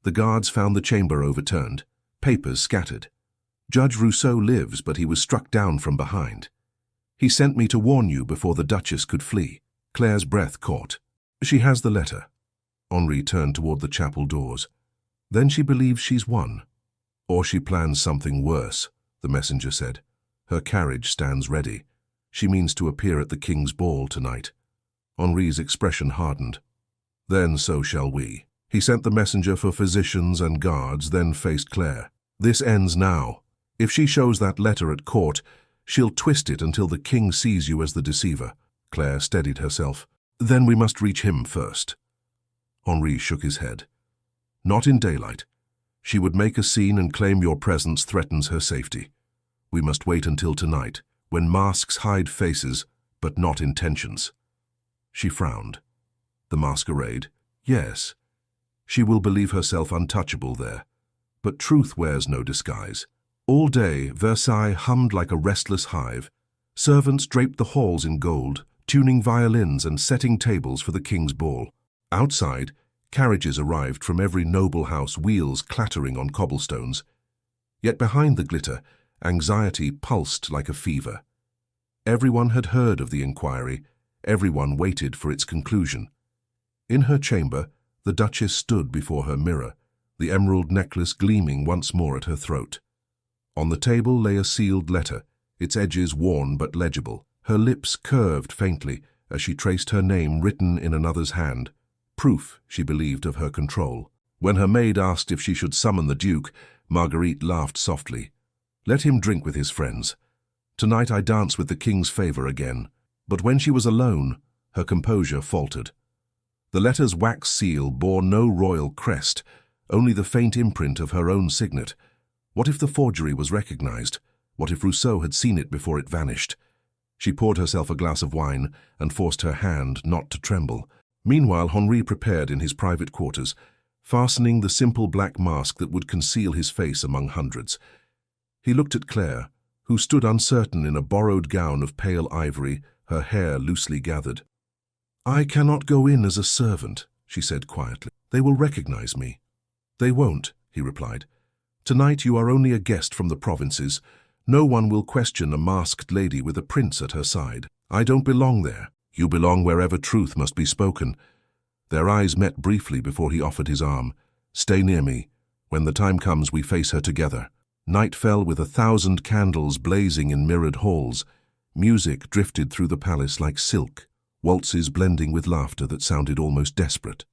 The guards found the chamber overturned, papers scattered. Judge Rousseau lives, but he was struck down from behind. He sent me to warn you before the Duchess could flee." Claire's breath caught. "She has the letter." Henri turned toward the chapel doors. "Then she believes she's won. Or she plans something worse," the messenger said. "Her carriage stands ready. She means to appear at the king's ball tonight." Henri's expression hardened. "Then so shall we." He sent the messenger for physicians and guards, then faced Claire. "This ends now. If she shows that letter at court, she'll twist it until the king sees you as the deceiver." Claire steadied herself. "Then we must reach him first." Henri shook his head. "Not in daylight. She would make a scene and claim your presence threatens her safety. We must wait until tonight, when masks hide faces, but not intentions." She frowned. "The masquerade? Yes. She will believe herself untouchable there. But truth wears no disguise. All day, Versailles hummed like a restless hive. Servants draped the halls in gold, tuning violins and setting tables for the king's ball. Outside, carriages arrived from every noble house, wheels clattering on cobblestones. Yet behind the glitter, anxiety pulsed like a fever. Everyone had heard of the inquiry. Everyone waited for its conclusion. In her chamber, the Duchess stood before her mirror, the emerald necklace gleaming once more at her throat. On the table lay a sealed letter, its edges worn but legible. Her lips curved faintly as she traced her name written in another's hand, proof, she believed, of her control. When her maid asked if she should summon the Duke, Marguerite laughed softly. "Let him drink with his friends. Tonight I dance with the king's favor again." But when she was alone, her composure faltered. The letter's wax seal bore no royal crest, only the faint imprint of her own signet. What if the forgery was recognized? What if Rousseau had seen it before it vanished? She poured herself a glass of wine and forced her hand not to tremble. Meanwhile, Henri prepared in his private quarters, fastening the simple black mask that would conceal his face among hundreds. He looked at Claire, who stood uncertain in a borrowed gown of pale ivory, her hair loosely gathered. "I cannot go in as a servant," she said quietly. "They will recognize me." "They won't," he replied. "Tonight you are only a guest from the provinces. No one will question a masked lady with a prince at her side. I don't belong there. You belong wherever truth must be spoken." Their eyes met briefly before he offered his arm. "Stay near me. When the time comes, we face her together." Night fell with 1,000 candles blazing in mirrored halls. Music drifted through the palace like silk, waltzes blending with laughter that sounded almost desperate.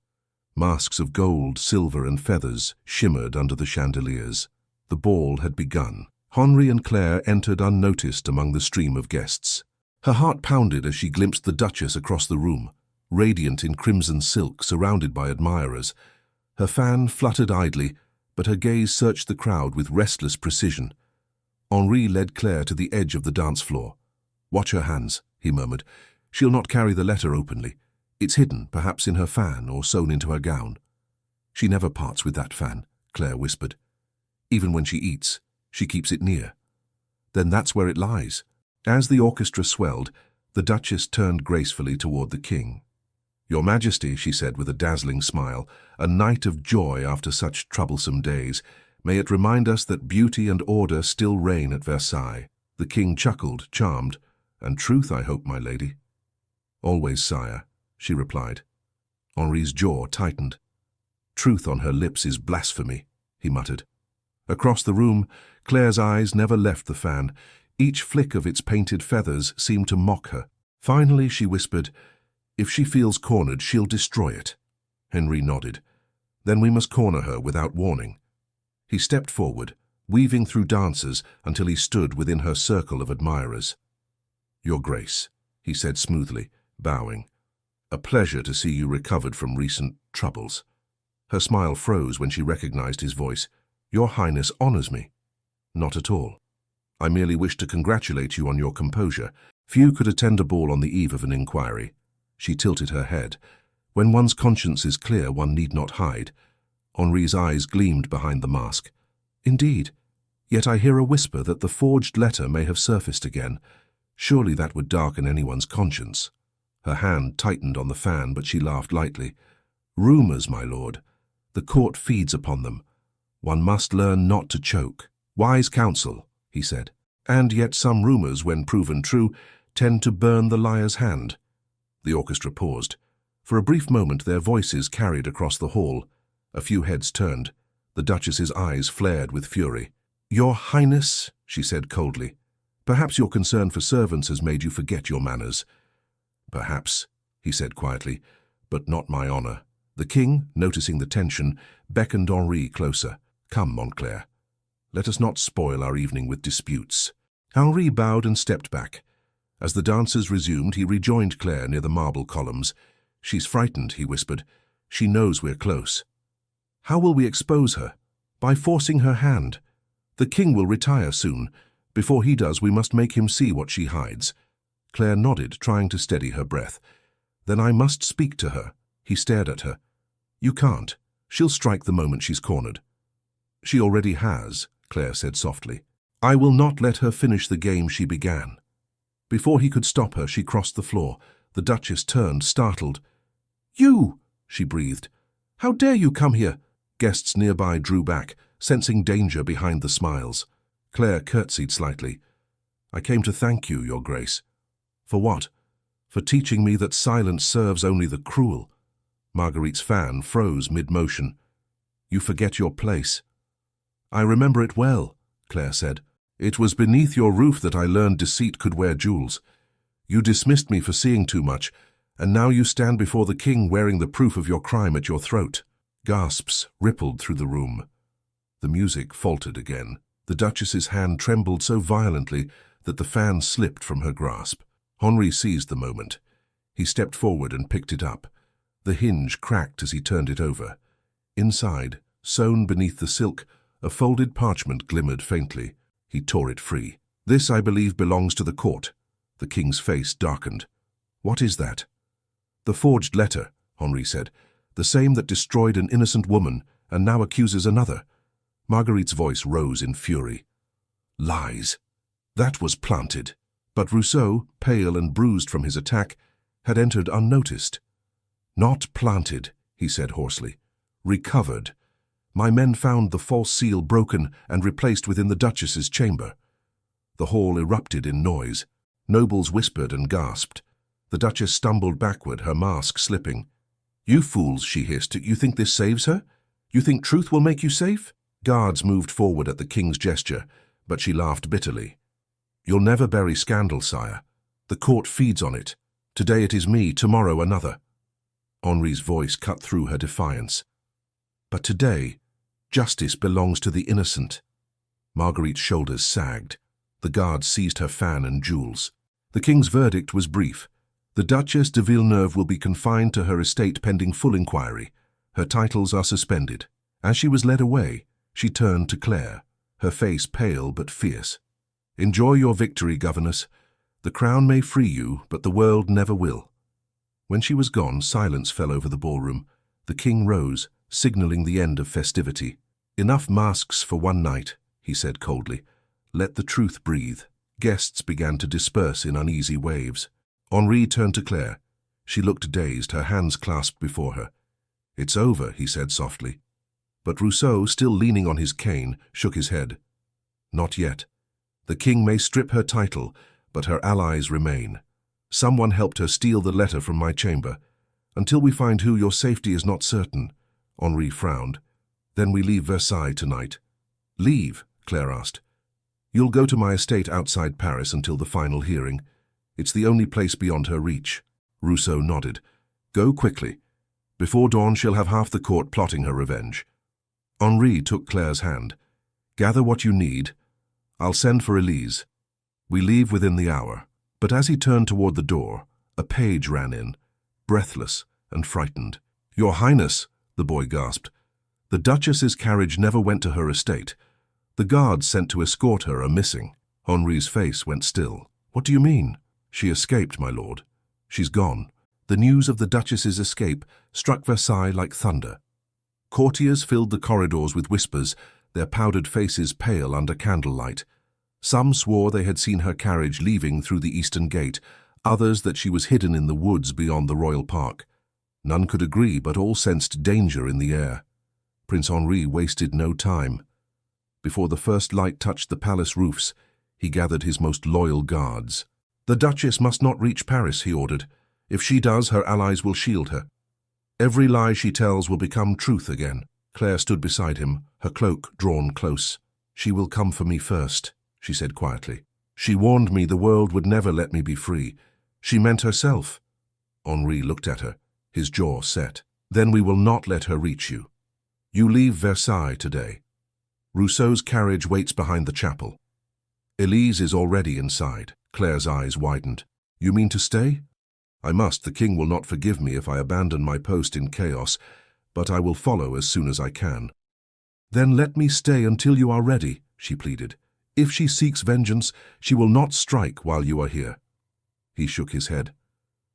Masks of gold, silver, and feathers shimmered under the chandeliers. The ball had begun. Henri and Claire entered unnoticed among the stream of guests. Her heart pounded as she glimpsed the Duchess across the room, radiant in crimson silk, surrounded by admirers. Her fan fluttered idly, but her gaze searched the crowd with restless precision. Henri led Claire to the edge of the dance floor. "Watch her hands," he murmured. "She'll not carry the letter openly. It's hidden, perhaps in her fan or sewn into her gown." "She never parts with that fan," Claire whispered. "Even when she eats, she keeps it near." "Then that's where it lies." As the orchestra swelled, the Duchess turned gracefully toward the king. "Your Majesty," she said with a dazzling smile, "a night of joy after such troublesome days. May it remind us that beauty and order still reign at Versailles." The king chuckled, charmed. "And truth, I hope, my lady." "Always, sire," she replied. Henri's jaw tightened. "Truth on her lips is blasphemy," he muttered. Across the room, Claire's eyes never left the fan. Each flick of its painted feathers seemed to mock her. Finally, she whispered, "If she feels cornered, she'll destroy it." Henri nodded. "Then we must corner her without warning." He stepped forward, weaving through dancers until he stood within her circle of admirers. "Your Grace," he said smoothly, bowing. "A pleasure to see you recovered from recent troubles." Her smile froze when she recognized his voice. "Your Highness honors me." "Not at all. I merely wish to congratulate you on your composure. Few could attend a ball on the eve of an inquiry." She tilted her head. "When one's conscience is clear, one need not hide." Henri's eyes gleamed behind the mask. "Indeed. Yet I hear a whisper that the forged letter may have surfaced again. Surely that would darken anyone's conscience." Her hand tightened on the fan, but she laughed lightly. "Rumors, my lord. The court feeds upon them. One must learn not to choke." "Wise counsel," he said. "And yet some rumors, when proven true, tend to burn the liar's hand." The orchestra paused. For a brief moment their voices carried across the hall. A few heads turned. The Duchess's eyes flared with fury. "Your Highness," she said coldly, "perhaps your concern for servants has made you forget your manners." "Perhaps," he said quietly, "but not my honor." The king, noticing the tension, beckoned Henri closer. "Come, Montclair. Let us not spoil our evening with disputes." Henri bowed and stepped back. As the dancers resumed, he rejoined Claire near the marble columns. "She's frightened," he whispered. "She knows we're close." "How will we expose her?" "By forcing her hand. The king will retire soon. Before he does, we must make him see what she hides." Claire nodded, trying to steady her breath. "Then I must speak to her." He stared at her. "You can't. She'll strike the moment she's cornered." "She already has," Claire said softly. "I will not let her finish the game she began." Before he could stop her, she crossed the floor. The Duchess turned, startled. "You!" she breathed. "How dare you come here?" Guests nearby drew back, sensing danger behind the smiles. Claire curtsied slightly. "I came to thank you, Your Grace." "For what?" "For teaching me that silence serves only the cruel." Marguerite's fan froze mid-motion. "You forget your place." "I remember it well," Claire said. "It was beneath your roof that I learned deceit could wear jewels. You dismissed me for seeing too much, and now you stand before the king wearing the proof of your crime at your throat." Gasps rippled through the room. The music faltered again. The Duchess's hand trembled so violently that the fan slipped from her grasp. Henri seized the moment. He stepped forward and picked it up. The hinge cracked as he turned it over. Inside, sewn beneath the silk, a folded parchment glimmered faintly. He tore it free. "This, I believe, belongs to the court." The king's face darkened. "What is that?" "The forged letter," Henri said. "The same that destroyed an innocent woman and now accuses another." Marguerite's voice rose in fury. "Lies. That was planted." But Rousseau, pale and bruised from his attack, had entered unnoticed. "Not planted," he said hoarsely. "Recovered. My men found the false seal broken and replaced within the Duchess's chamber." The hall erupted in noise. Nobles whispered and gasped. The Duchess stumbled backward, her mask slipping. "You fools," she hissed. "You think this saves her? You think truth will make you safe?" Guards moved forward at the king's gesture, but she laughed bitterly. "You'll never bury scandal, sire. The court feeds on it. Today it is me, tomorrow another." Henri's voice cut through her defiance. "But today, justice belongs to the innocent." Marguerite's shoulders sagged. The guards seized her fan and jewels. The king's verdict was brief. The Duchess de Villeneuve will be confined to her estate pending full inquiry. Her titles are suspended. As she was led away, she turned to Claire, her face pale but fierce. "Enjoy your victory, governess. The crown may free you, but the world never will." When she was gone, silence fell over the ballroom. The king rose, signaling the end of festivity. "Enough masks for one night," he said coldly. "Let the truth breathe." Guests began to disperse in uneasy waves. Henri turned to Claire. She looked dazed, her hands clasped before her. "It's over," he said softly. But Rousseau, still leaning on his cane, shook his head. "Not yet. The king may strip her title, but her allies remain. Someone helped her steal the letter from my chamber. Until we find who, your safety is not certain." Henri frowned. "Then we leave Versailles tonight." "Leave?" Claire asked. "You'll go to my estate outside Paris until the final hearing. It's the only place beyond her reach." Rousseau nodded. "Go quickly. Before dawn she'll have half the court plotting her revenge." Henri took Claire's hand. "Gather what you need. I'll send for Elise. We leave within the hour." But as he turned toward the door, a page ran in, breathless and frightened. "Your Highness," the boy gasped. "The Duchess's carriage never went to her estate. The guards sent to escort her are missing." Henri's face went still. "What do you mean?" "She escaped, my lord. She's gone." The news of the Duchess's escape struck Versailles like thunder. Courtiers filled the corridors with whispers, their powdered faces pale under candlelight. Some swore they had seen her carriage leaving through the eastern gate, others that she was hidden in the woods beyond the royal park. None could agree, but all sensed danger in the air. Prince Henri wasted no time. Before the first light touched the palace roofs, he gathered his most loyal guards. "The Duchess must not reach Paris," he ordered. "If she does, her allies will shield her. Every lie she tells will become truth again." Claire stood beside him, her cloak drawn close. "She will come for me first," she said quietly. "She warned me the world would never let me be free. She meant herself." Henri looked at her, his jaw set. "Then we will not let her reach you. You leave Versailles today. Rousseau's carriage waits behind the chapel. Elise is already inside." Claire's eyes widened. "You mean to stay?" "I must. The king will not forgive me if I abandon my post in chaos, but I will follow as soon as I can." "Then let me stay until you are ready," she pleaded. "If she seeks vengeance, she will not strike while you are here." He shook his head.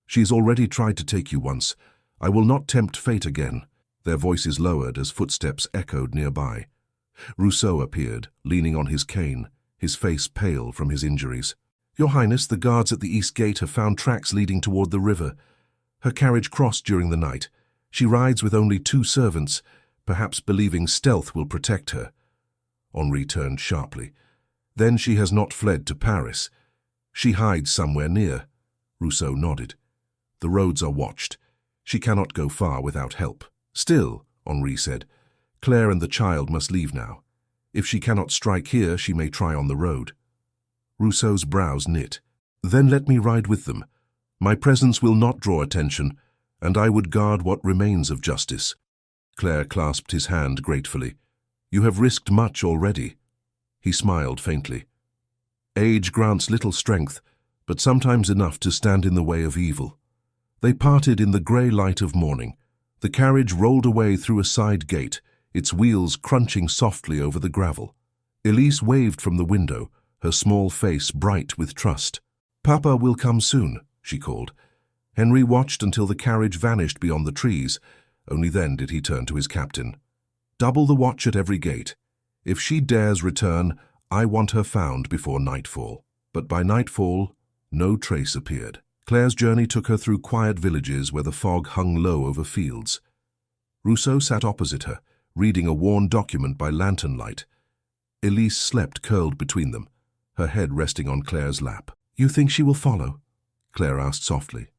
"She has already tried to take you once. I will not tempt fate again." Their voices lowered as footsteps echoed nearby. Rousseau appeared, leaning on his cane, his face pale from his injuries. "Your Highness, the guards at the east gate have found tracks leading toward the river. Her carriage crossed during the night. She rides with only 2 servants, perhaps believing stealth will protect her." Henri turned sharply. "Then she has not fled to Paris. She hides somewhere near." Rousseau nodded. "The roads are watched. She cannot go far without help." "Still," Henri said, "Claire and the child must leave now. If she cannot strike here, she may try on the road." Rousseau's brows knit. "Then let me ride with them. My presence will not draw attention, and I would guard what remains of justice." Claire clasped his hand gratefully. "You have risked much already." He smiled faintly. "Age grants little strength, but sometimes enough to stand in the way of evil." They parted in the grey light of morning. The carriage rolled away through a side gate, its wheels crunching softly over the gravel. Elise waved from the window, her small face bright with trust. "Papa will come soon," she called. Henri watched until the carriage vanished beyond the trees. Only then did he turn to his captain. "Double the watch at every gate. If she dares return, I want her found before nightfall." But by nightfall, no trace appeared. Claire's journey took her through quiet villages where the fog hung low over fields. Rousseau sat opposite her, reading a worn document by lantern light. Elise slept curled between them, her head resting on Claire's lap. "You think she will follow?" Claire asked softly.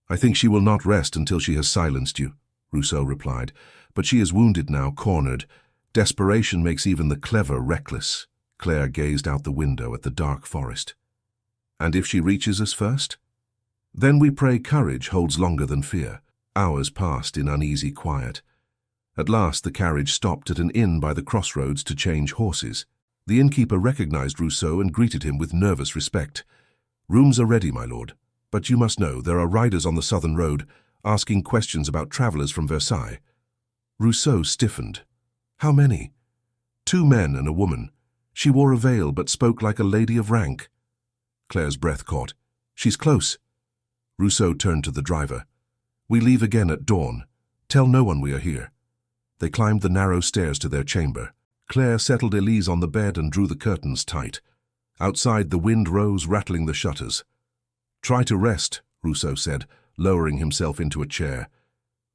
"I think she will not rest until she has silenced you," Rousseau replied. "But she is wounded now, cornered. Desperation makes even the clever reckless." Claire gazed out the window at the dark forest. "And if she reaches us first?" "Then we pray courage holds longer than fear." Hours passed in uneasy quiet. At last the carriage stopped at an inn by the crossroads to change horses. The innkeeper recognized Rousseau and greeted him with nervous respect. "Rooms are ready, my lord. But you must know there are riders on the southern road asking questions about travelers from Versailles." Rousseau stiffened. "How many?" "2 men and a woman. She wore a veil but spoke like a lady of rank." Claire's breath caught. "She's close." Rousseau turned to the driver. "We leave again at dawn. Tell no one we are here." They climbed the narrow stairs to their chamber. Claire settled Elise on the bed and drew the curtains tight. Outside, the wind rose, rattling the shutters. "Try to rest," Rousseau said, lowering himself into a chair.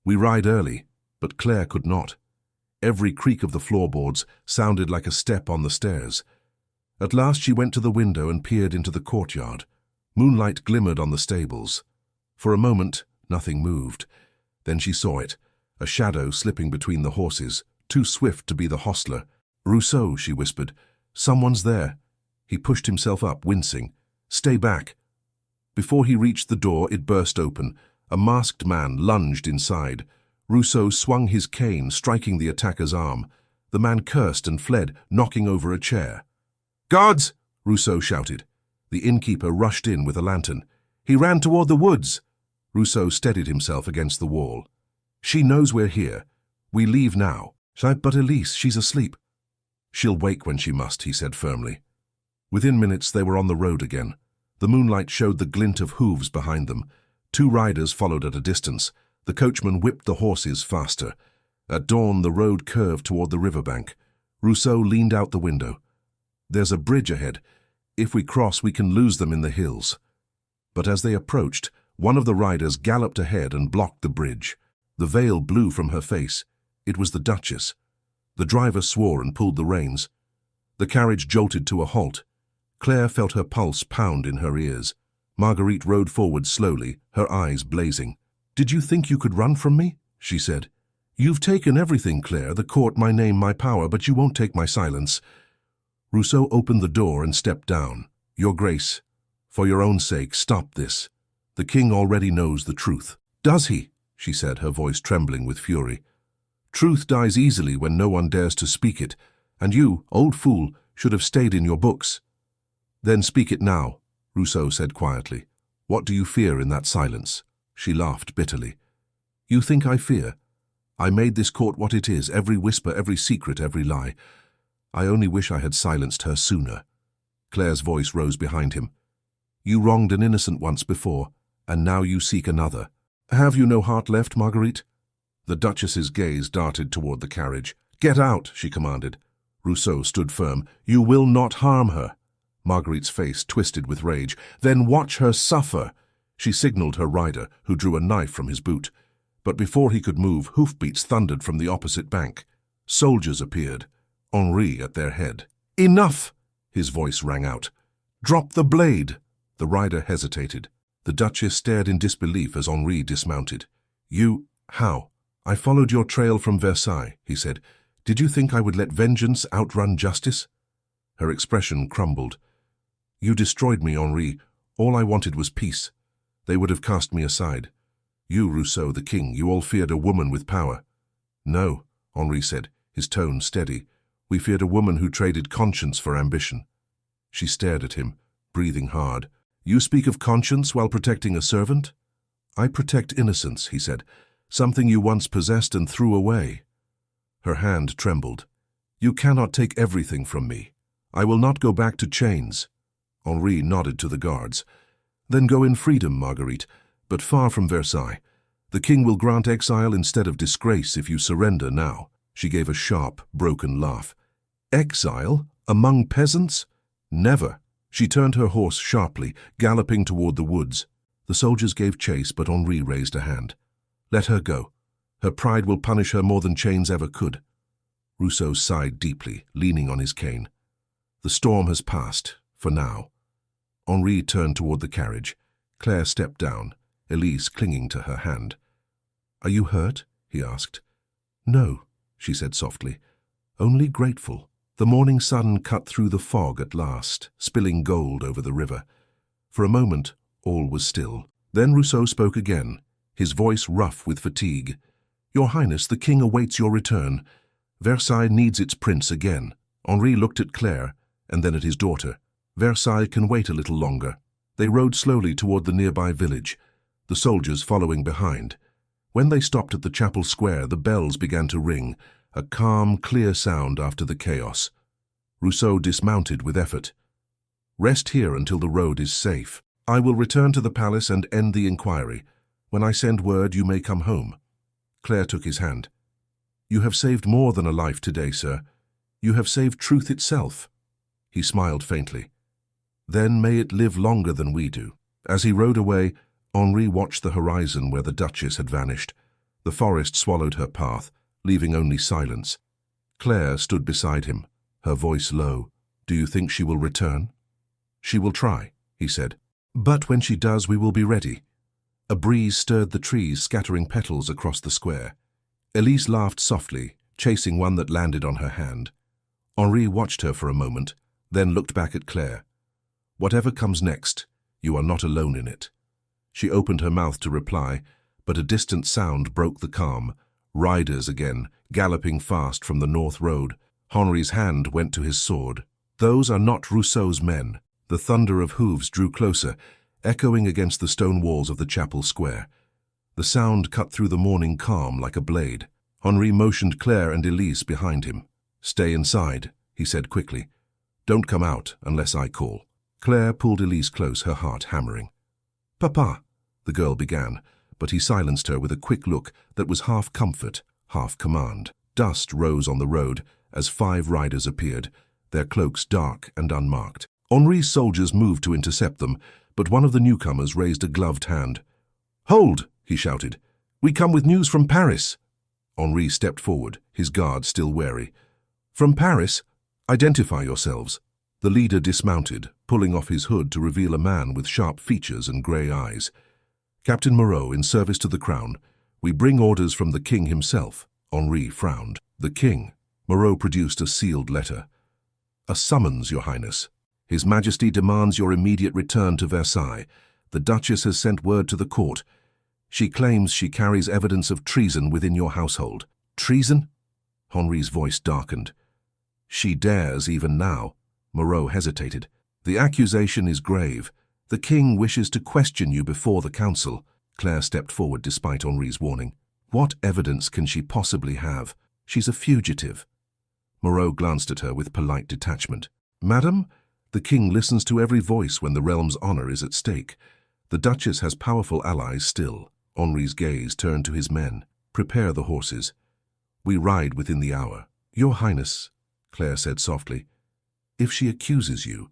"We ride early," but Claire could not. Every creak of the floorboards sounded like a step on the stairs. At last she went to the window and peered into the courtyard. Moonlight glimmered on the stables. For a moment, nothing moved. Then she saw it, a shadow slipping between the horses, too swift to be the hostler. "Rousseau," she whispered, "someone's there." He pushed himself up, wincing. "Stay back." Before he reached the door, it burst open. A masked man lunged inside. Rousseau swung his cane, striking the attacker's arm. The man cursed and fled, knocking over a chair. "Guards!" Rousseau shouted. The innkeeper rushed in with a lantern. "He ran toward the woods." Rousseau steadied himself against the wall. "She knows we're here. We leave now." "But Elise, she's asleep." "She'll wake when she must," he said firmly. Within minutes they were on the road again. The moonlight showed the glint of hooves behind them. 2 riders followed at a distance. The coachman whipped the horses faster. At dawn the road curved toward the riverbank. Rousseau leaned out the window. "There's a bridge ahead. If we cross, we can lose them in the hills." But as they approached, one of the riders galloped ahead and blocked the bridge. The veil blew from her face. It was the Duchess. The driver swore and pulled the reins. The carriage jolted to a halt. Claire felt her pulse pound in her ears. Marguerite rode forward slowly, her eyes blazing. "Did you think you could run from me?" she said. "You've taken everything, Claire, the court, my name, my power, but you won't take my silence." Rousseau opened the door and stepped down. "Your Grace, for your own sake, stop this. The king already knows the truth." "Does he?" she said, her voice trembling with fury. "Truth dies easily when no one dares to speak it, and you, old fool, should have stayed in your books." "Then speak it now," Rousseau said quietly. "What do you fear in that silence?" She laughed bitterly. "You think I fear? I made this court what it is, every whisper, every secret, every lie. I only wish I had silenced her sooner." Claire's voice rose behind him. "You wronged an innocent once before, and now you seek another. Have you no heart left, Marguerite?" The Duchess's gaze darted toward the carriage. "Get out," she commanded. Rousseau stood firm. "You will not harm her." Marguerite's face twisted with rage. "Then watch her suffer." She signaled her rider, who drew a knife from his boot. But before he could move, hoofbeats thundered from the opposite bank. Soldiers appeared, Henri at their head. "Enough!" his voice rang out. "Drop the blade!" The rider hesitated. The Duchess stared in disbelief as Henri dismounted. "How?" "I followed your trail from Versailles," he said. "Did you think I would let vengeance outrun justice?" Her expression crumbled. "You destroyed me, Henri. All I wanted was peace. They would have cast me aside. You, Rousseau, the king, you all feared a woman with power." "No," Henri said, his tone steady. "We feared a woman who traded conscience for ambition." She stared at him, breathing hard. "You speak of conscience while protecting a servant?" "I protect innocence," he said. "Something you once possessed and threw away." Her hand trembled. "You cannot take everything from me. I will not go back to chains." Henri nodded to the guards. "Then go in freedom, Marguerite, but far from Versailles. The king will grant exile instead of disgrace if you surrender now." She gave a sharp, broken laugh. "Exile? Among peasants? Never." She turned her horse sharply, galloping toward the woods. The soldiers gave chase, but Henri raised a hand. "Let her go. Her pride will punish her more than chains ever could." Rousseau sighed deeply, leaning on his cane. "The storm has passed, for now." Henri turned toward the carriage. Claire stepped down, Elise clinging to her hand. "Are you hurt?" he asked. "No," she said softly. "Only grateful." The morning sun cut through the fog at last, spilling gold over the river. For a moment, all was still. Then Rousseau spoke again, his voice rough with fatigue. "Your Highness, the king awaits your return. Versailles needs its prince again." Henri looked at Claire, and then at his daughter. "Versailles can wait a little longer." They rode slowly toward the nearby village, the soldiers following behind. When they stopped at the chapel square, the bells began to ring, a calm, clear sound after the chaos. Rousseau dismounted with effort. "Rest here until the road is safe. I will return to the palace and end the inquiry. When I send word, you may come home." Claire took his hand. "You have saved more than a life today, sir. You have saved truth itself." He smiled faintly. "Then may it live longer than we do." As he rode away, Henri watched the horizon where the Duchess had vanished. The forest swallowed her path, leaving only silence. Claire stood beside him, her voice low. "Do you think she will return?" "She will try," he said. "But when she does, we will be ready." A breeze stirred the trees, scattering petals across the square. Elise laughed softly, chasing one that landed on her hand. Henri watched her for a moment, then looked back at Claire. "Whatever comes next, you are not alone in it." She opened her mouth to reply, but a distant sound broke the calm, Riders again, galloping fast from the north road. Henri's hand went to his sword. Those are not Rousseau's men. The thunder of hooves drew closer, echoing against the stone walls of the chapel square. The sound cut through the morning calm like a blade. Henri motioned Claire and Elise behind him. "Stay inside," he said quickly. "Don't come out unless I call." Claire pulled Elise close, her heart hammering. "Papa," the girl began, but he silenced her with a quick look that was half comfort, half command. Dust rose on the road as 5 riders appeared, their cloaks dark and unmarked. Henri's soldiers moved to intercept them, but one of the newcomers raised a gloved hand. "Hold!" he shouted. "We come with news from Paris." Henri stepped forward, his guard still wary. "From Paris? Identify yourselves." The leader dismounted, pulling off his hood to reveal a man with sharp features and grey eyes. "Captain Moreau, in service to the crown. We bring orders from the king himself." Henri frowned. "The king?" Moreau produced a sealed letter. "A summons, your highness. His Majesty demands your immediate return to Versailles. The Duchess has sent word to the court. She claims she carries evidence of treason within your household." "Treason?" Henri's voice darkened. "She dares even now." Moreau hesitated. "The accusation is grave. The king wishes to question you before the council." Claire stepped forward despite Henri's warning. "What evidence can she possibly have? She's a fugitive." Moreau glanced at her with polite detachment. "Madam, the king listens to every voice when the realm's honor is at stake. The Duchess has powerful allies still." Henri's gaze turned to his men. "Prepare the horses. We ride within the hour." "Your Highness," Claire said softly, "if she accuses you,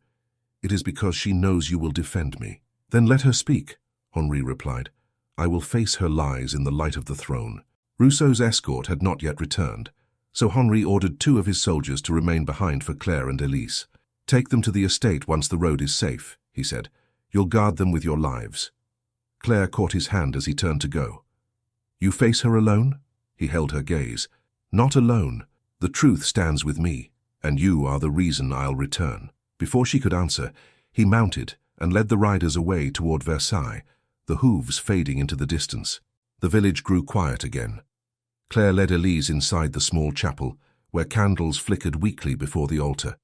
it is because she knows you will defend me." "Then let her speak," Henri replied. "I will face her lies in the light of the throne." Rousseau's escort had not yet returned, so Henri ordered 2 of his soldiers to remain behind for Claire and Elise. "Take them to the estate once the road is safe," he said. "You'll guard them with your lives." Claire caught his hand as he turned to go. "You face her alone?" He held her gaze. "Not alone. The truth stands with me, and you are the reason I'll return." Before she could answer, he mounted and led the riders away toward Versailles, the hooves fading into the distance. The village grew quiet again. Claire led Elise inside the small chapel, where candles flickered weakly before the altar.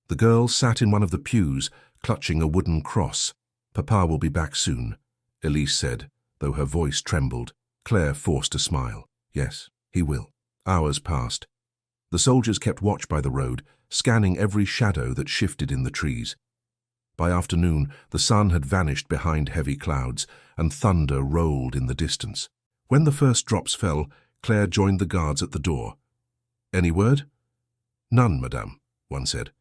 The girl sat in one of the pews, clutching a wooden cross. "Papa will be back soon," Elise said, though her voice trembled. Claire forced a smile. "Yes, he will." Hours passed. The soldiers kept watch by the road, scanning every shadow that shifted in the trees. By afternoon, the sun had vanished behind heavy clouds, and thunder rolled in the distance. When the first drops fell, Claire joined the guards at the door. "Any word?" "None, madame," one said.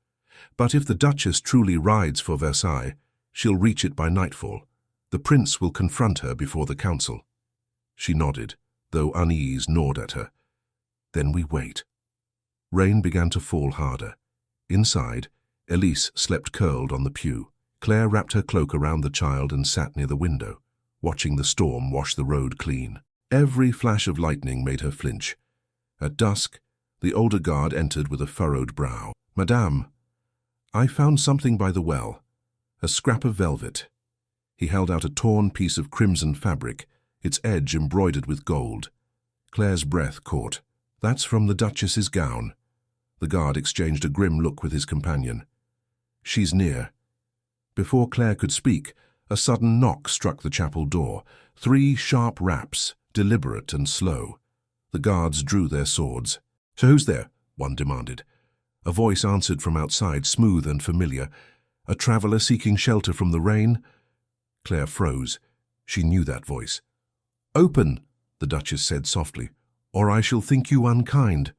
"But if the Duchess truly rides for Versailles, she'll reach it by nightfall. The prince will confront her before the council." She nodded, though unease gnawed at her. "Then we wait." Rain began to fall harder. Inside, Elise slept curled on the pew. Claire wrapped her cloak around the child and sat near the window, watching the storm wash the road clean. Every flash of lightning made her flinch. At dusk, the older guard entered with a furrowed brow. "Madame, I found something by the well, a scrap of velvet." He held out a torn piece of crimson fabric, its edge embroidered with gold. Claire's breath caught. "That's from the Duchess's gown." The guard exchanged a grim look with his companion. "She's near." Before Claire could speak, a sudden knock struck the chapel door. 3 sharp raps, deliberate and slow. The guards drew their swords. "So who's there?" one demanded. A voice answered from outside, smooth and familiar. "A traveller seeking shelter from the rain?" Claire froze. She knew that voice. "Open," the Duchess said softly, "or I shall think you unkind."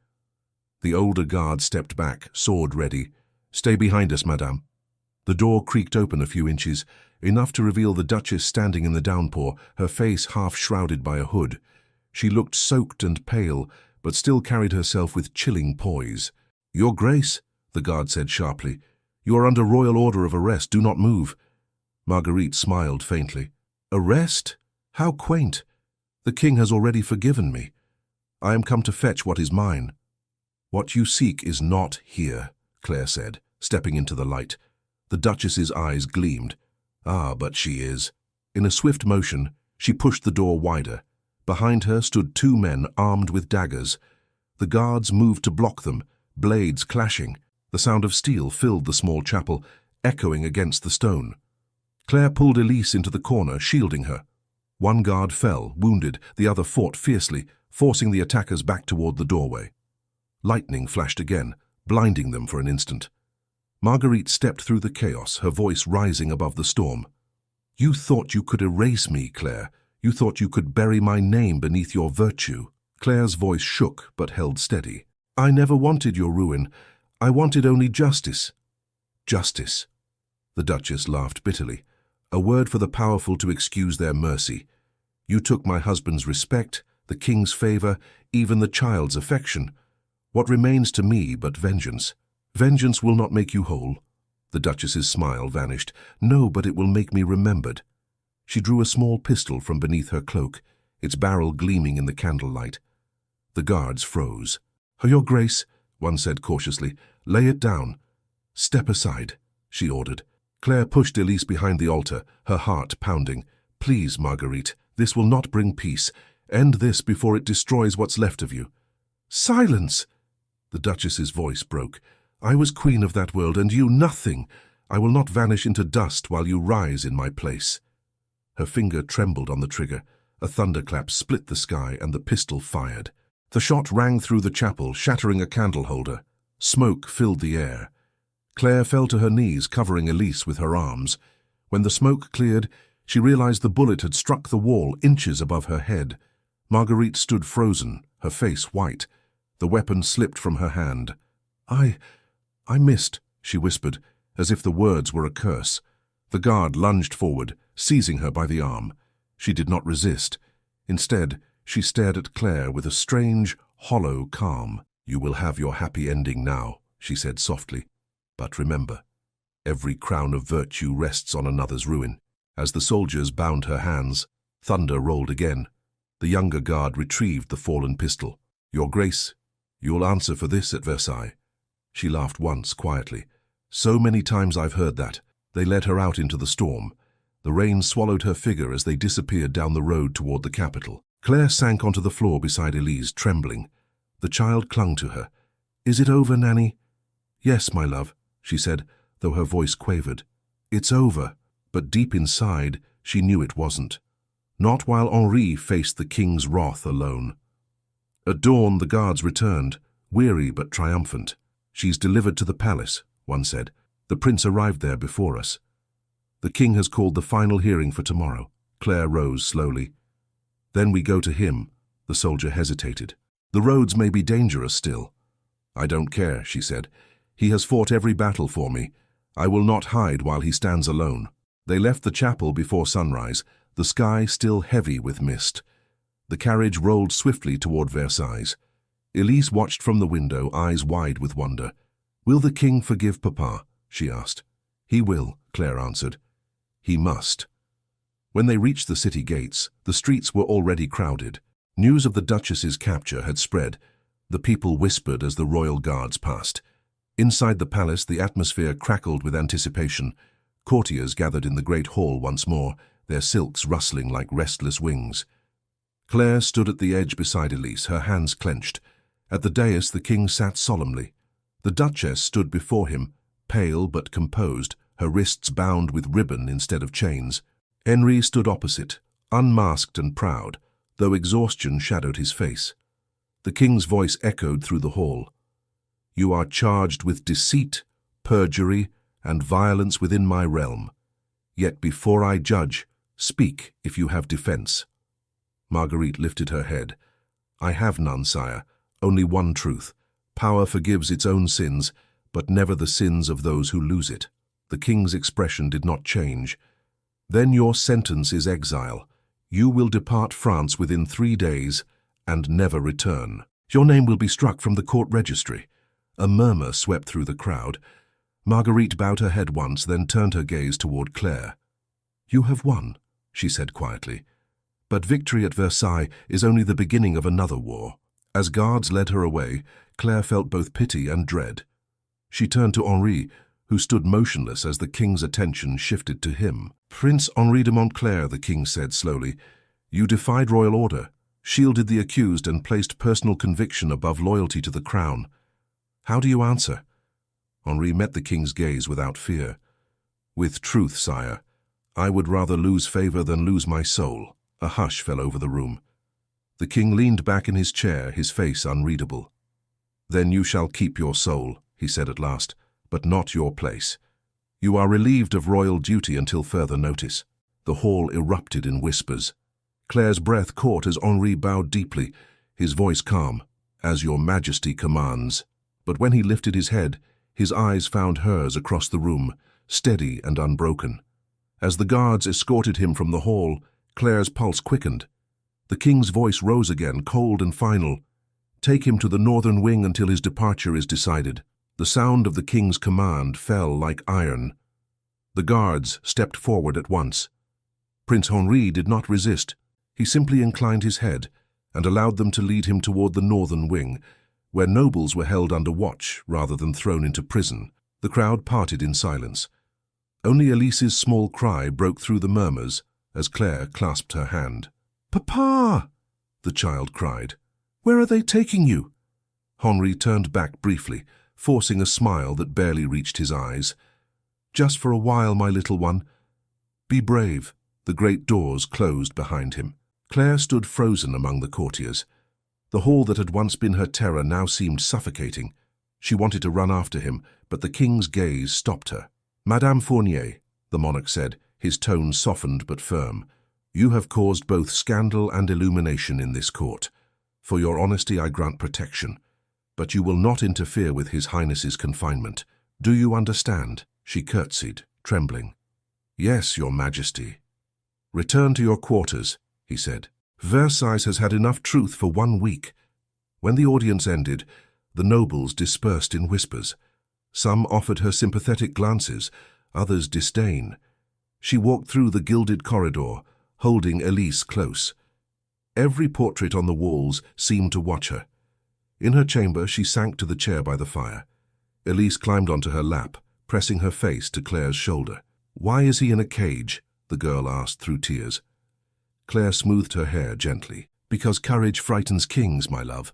The older guard stepped back, sword ready. "Stay behind us, madame." The door creaked open a few inches, enough to reveal the Duchess standing in the downpour, her face half shrouded by a hood. She looked soaked and pale, but still carried herself with chilling poise. "Your Grace," the guard said sharply, "you are under royal order of arrest. Do not move." Marguerite smiled faintly. "Arrest? How quaint! The king has already forgiven me. I am come to fetch what is mine." "What you seek is not here," Claire said, stepping into the light. The Duchess's eyes gleamed. "Ah, but she is." In a swift motion, she pushed the door wider, Behind her stood two men armed with daggers. The guards moved to block them, blades clashing. The sound of steel filled the small chapel, echoing against the stone. Claire pulled Elise into the corner, shielding her. One guard fell, wounded, the other fought fiercely, forcing the attackers back toward the doorway. Lightning flashed again, blinding them for an instant. Marguerite stepped through the chaos, her voice rising above the storm. "You thought you could erase me, Claire. You thought you could bury my name beneath your virtue." Claire's voice shook but held steady. "I never wanted your ruin. I wanted only justice." "Justice." The Duchess laughed bitterly, a word for the powerful to excuse their mercy. "You took my husband's respect, the king's favor, even the child's affection. What remains to me but vengeance? Vengeance will not make you whole." The Duchess's smile vanished. "No, but it will make me remembered." She drew a small pistol from beneath her cloak, its barrel gleaming in the candlelight. The guards froze. "Your Grace," one said cautiously, "lay it down." "Step aside," she ordered. Claire pushed Elise behind the altar, her heart pounding. "Please, Marguerite, this will not bring peace. End this before it destroys what's left of you." "Silence!" The Duchess's voice broke. "I was queen of that world, and you nothing. I will not vanish into dust while you rise in my place." Her finger trembled on the trigger. A thunderclap split the sky, and the pistol fired. The shot rang through the chapel, shattering a candle holder. Smoke filled the air. Claire fell to her knees, covering Elise with her arms. When the smoke cleared, she realized the bullet had struck the wall inches above her head. Marguerite stood frozen, her face white. The weapon slipped from her hand. I missed," she whispered, as if the words were a curse. The guard lunged forward, seizing her by the arm. She did not resist. Instead, she stared at Claire with a strange, hollow calm. "You will have your happy ending now," she said softly. "But remember, every crown of virtue rests on another's ruin." As the soldiers bound her hands, thunder rolled again. The younger guard retrieved the fallen pistol. "Your Grace, you'll answer for this at Versailles." She laughed once, quietly. "So many times I've heard that." They led her out into the storm. The rain swallowed her figure as they disappeared down the road toward the capital. Claire sank onto the floor beside Elise, trembling. The child clung to her. "Is it over, Nanny?" "Yes, my love," she said, though her voice quavered. "It's over." But deep inside, she knew it wasn't. Not while Henri faced the king's wrath alone. At dawn, the guards returned, weary but triumphant. "She's delivered to the palace," one said. "The prince arrived there before us." "The king has called the final hearing for tomorrow." Claire rose slowly. "Then we go to him." The soldier hesitated. "The roads may be dangerous still." "I don't care," she said. "He has fought every battle for me. I will not hide while he stands alone." They left the chapel before sunrise, the sky still heavy with mist. The carriage rolled swiftly toward Versailles. Elise watched from the window, eyes wide with wonder. "Will the king forgive Papa?" she asked. "He will," Claire answered. "He must." When they reached the city gates, the streets were already crowded. News of the Duchess's capture had spread. The people whispered as the royal guards passed. Inside the palace, the atmosphere crackled with anticipation. Courtiers gathered in the great hall once more, their silks rustling like restless wings. Claire stood at the edge beside Elise, her hands clenched. At the dais, the king sat solemnly. The Duchess stood before him, pale but composed, her wrists bound with ribbon instead of chains. Henri stood opposite, unmasked and proud, though exhaustion shadowed his face. The king's voice echoed through the hall. "You are charged with deceit, perjury, and violence within my realm. Yet before I judge, speak if you have defense." Marguerite lifted her head. "I have none, sire, only one truth. Power forgives its own sins, but never the sins of those who lose it." The king's expression did not change. "Then your sentence is exile. You will depart France within 3 days and never return. Your name will be struck from the court registry." A murmur swept through the crowd. Marguerite bowed her head once, then turned her gaze toward Claire. "You have won," she said quietly. "But victory at Versailles is only the beginning of another war." As guards led her away, Claire felt both pity and dread. She turned to Henri, who stood motionless as the king's attention shifted to him. "Prince Henri de Montclair," the king said slowly, "you defied royal order. shielded the accused and placed personal conviction above loyalty to the crown. How do you answer? Henri met the king's gaze without fear. With truth, sire. I would rather lose favor than lose my soul. A hush fell over the room. The king leaned back in his chair, his face unreadable. Then you shall keep your soul, he said at last, but not your place. You are relieved of royal duty until further notice. The hall erupted in whispers. Claire's breath caught as Henri bowed deeply, his voice calm, as your majesty commands. But when he lifted his head, his eyes found hers across the room, steady and unbroken. As the guards escorted him from the hall, Claire's pulse quickened. The king's voice rose again, cold and final. Take him to the northern wing until his departure is decided. The sound of the king's command fell like iron. The guards stepped forward at once. Prince Henri did not resist. He simply inclined his head and allowed them to lead him toward the northern wing, where nobles were held under watch rather than thrown into prison. The crowd parted in silence. Only Elise's small cry broke through the murmurs as Claire clasped her hand. "Papa!" the child cried. "Where are they taking you?" Henri turned back briefly, forcing a smile that barely reached his eyes. "Just for a while, my little one. Be brave." The great doors closed behind him. Claire stood frozen among the courtiers. The hall that had once been her terror now seemed suffocating. She wanted to run after him, but the king's gaze stopped her. "Madame Fournier," the monarch said, his tone softened but firm, "you have caused both scandal and illumination in this court. For your honesty I grant protection, but you will not interfere with His Highness's confinement. Do you understand?" She curtsied, trembling. "Yes, your majesty." "Return to your quarters," he said. "Versailles has had enough truth for 1 week." When the audience ended, the nobles dispersed in whispers. Some offered her sympathetic glances, others disdain. She walked through the gilded corridor, holding Elise close. Every portrait on the walls seemed to watch her. In her chamber, she sank to the chair by the fire. Elise climbed onto her lap, pressing her face to Claire's shoulder. "Why is he in a cage?" the girl asked through tears. Claire smoothed her hair gently. "Because courage frightens kings, my love.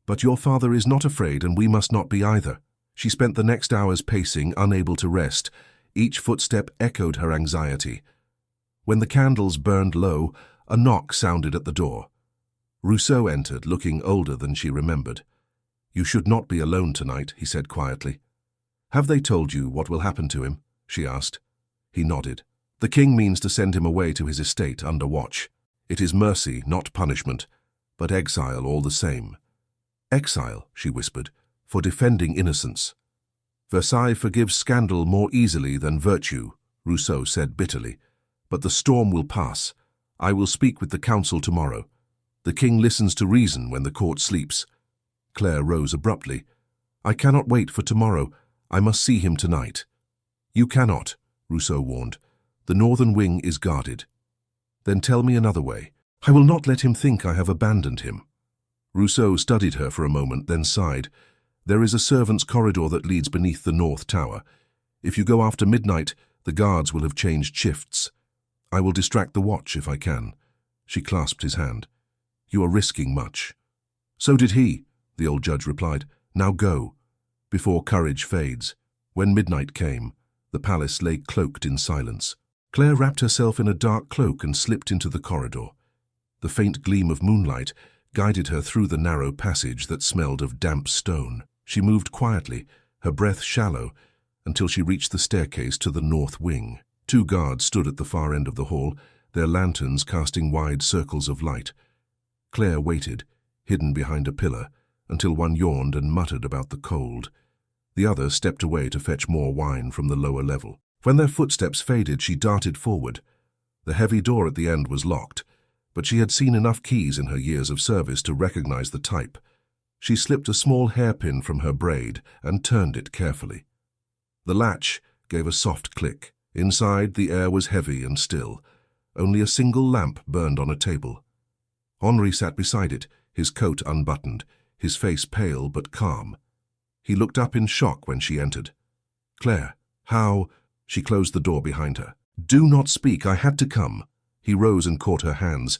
But your father is not afraid, and we must not be either." She spent the next hours pacing, unable to rest. Each footstep echoed her anxiety. When the candles burned low, a knock sounded at the door. Rousseau entered, looking older than she remembered. "You should not be alone tonight," he said quietly. "Have they told you what will happen to him?" she asked. He nodded. "The king means to send him away to his estate under watch. It is mercy, not punishment, but exile all the same." "Exile," she whispered, "for defending innocence." "Versailles forgives scandal more easily than virtue," Rousseau said bitterly. "But the storm will pass. I will speak with the council tomorrow. The king listens to reason when the court sleeps." Claire rose abruptly. "I cannot wait for tomorrow. I must see him tonight." "You cannot," Rousseau warned. "The northern wing is guarded." "Then tell me another way. I will not let him think I have abandoned him." Rousseau studied her for a moment, then sighed. "There is a servants' corridor that leads beneath the north tower. If you go after midnight, the guards will have changed shifts. I will distract the watch if I can." She clasped his hand. "You are risking much." "So did he," the old judge replied. "Now go, before courage fades." When midnight came, the palace lay cloaked in silence. Claire wrapped herself in a dark cloak and slipped into the corridor. The faint gleam of moonlight guided her through the narrow passage that smelled of damp stone. She moved quietly, her breath shallow, until she reached the staircase to the north wing. 2 guards stood at the far end of the hall, their lanterns casting wide circles of light. Claire waited, hidden behind a pillar, until one yawned and muttered about the cold. The other stepped away to fetch more wine from the lower level. When their footsteps faded, she darted forward. The heavy door at the end was locked, but she had seen enough keys in her years of service to recognize the type. She slipped a small hairpin from her braid and turned it carefully. The latch gave a soft click. Inside, the air was heavy and still. Only a single lamp burned on a table. Henri sat beside it, his coat unbuttoned, his face pale but calm. He looked up in shock when she entered. "Claire, how—" She closed the door behind her. "Do not speak, I had to come." He rose and caught her hands.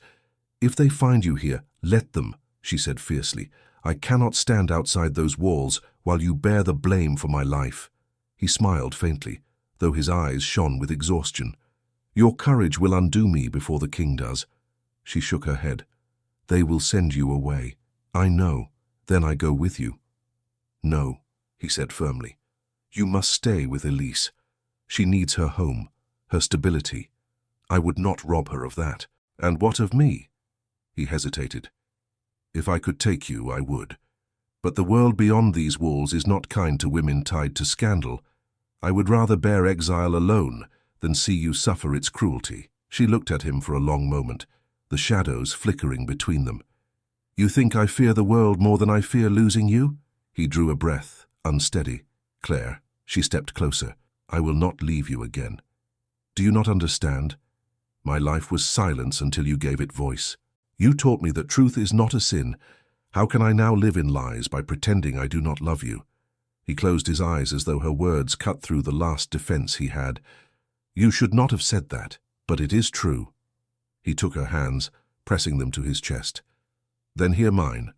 If they find you here, let them, she said fiercely. I cannot stand outside those walls while you bear the blame for my life. He smiled faintly, though his eyes shone with exhaustion. Your courage will undo me before the king does. She shook her head. They will send you away. I know. Then I go with you. No, he said firmly. You must stay with Elise. She needs her home, her stability. I would not rob her of that. And what of me? He hesitated. If I could take you, I would. But the world beyond these walls is not kind to women tied to scandal. I would rather bear exile alone than see you suffer its cruelty. She looked at him for a long moment, the shadows flickering between them. You think I fear the world more than I fear losing you? He drew a breath, unsteady. Claire, she stepped closer. I will not leave you again. Do you not understand? My life was silence until you gave it voice. You taught me that truth is not a sin. How can I now live in lies by pretending I do not love you? He closed his eyes as though her words cut through the last defense he had. You should not have said that, but it is true. He took her hands, pressing them to his chest. Then hear mine.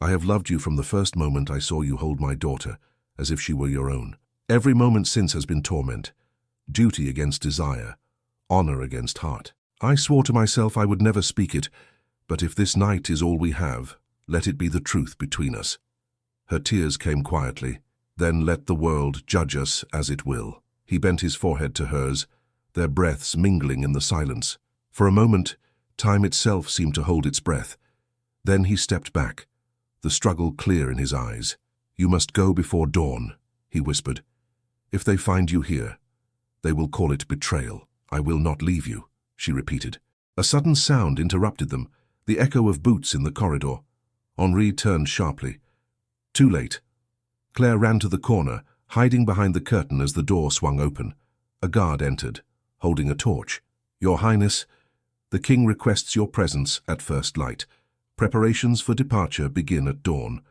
I have loved you from the first moment I saw you hold my daughter, as if she were your own. Every moment since has been torment, duty against desire, honor against heart. I swore to myself I would never speak it, but if this night is all we have, let it be the truth between us. Her tears came quietly. Then let the world judge us as it will. He bent his forehead to hers, their breaths mingling in the silence. For a moment, time itself seemed to hold its breath. Then he stepped back, the struggle clear in his eyes. You must go before dawn, he whispered. If they find you here, they will call it betrayal. I will not leave you, she repeated. A sudden sound interrupted them, the echo of boots in the corridor. Henri turned sharply. Too late. Claire ran to the corner, hiding behind the curtain as the door swung open. A guard entered, holding a torch. Your Highness, the king requests your presence at first light. Preparations for departure begin at dawn.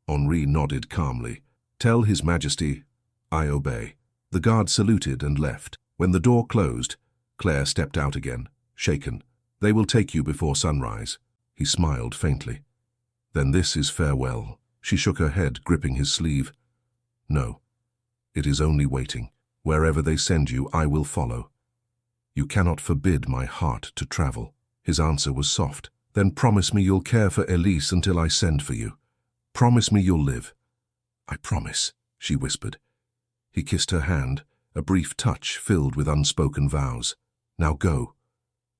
Henri nodded calmly. Tell His Majesty, I obey. The guard saluted and left. When the door closed, Claire stepped out again, shaken. They will take you before sunrise. He smiled faintly. Then this is farewell. She shook her head, gripping his sleeve. No, it is only waiting. Wherever they send you, I will follow. You cannot forbid my heart to travel. His answer was soft. Then promise me you'll care for Elise until I send for you. Promise me you'll live. I promise, she whispered. He kissed her hand, a brief touch filled with unspoken vows. Now go,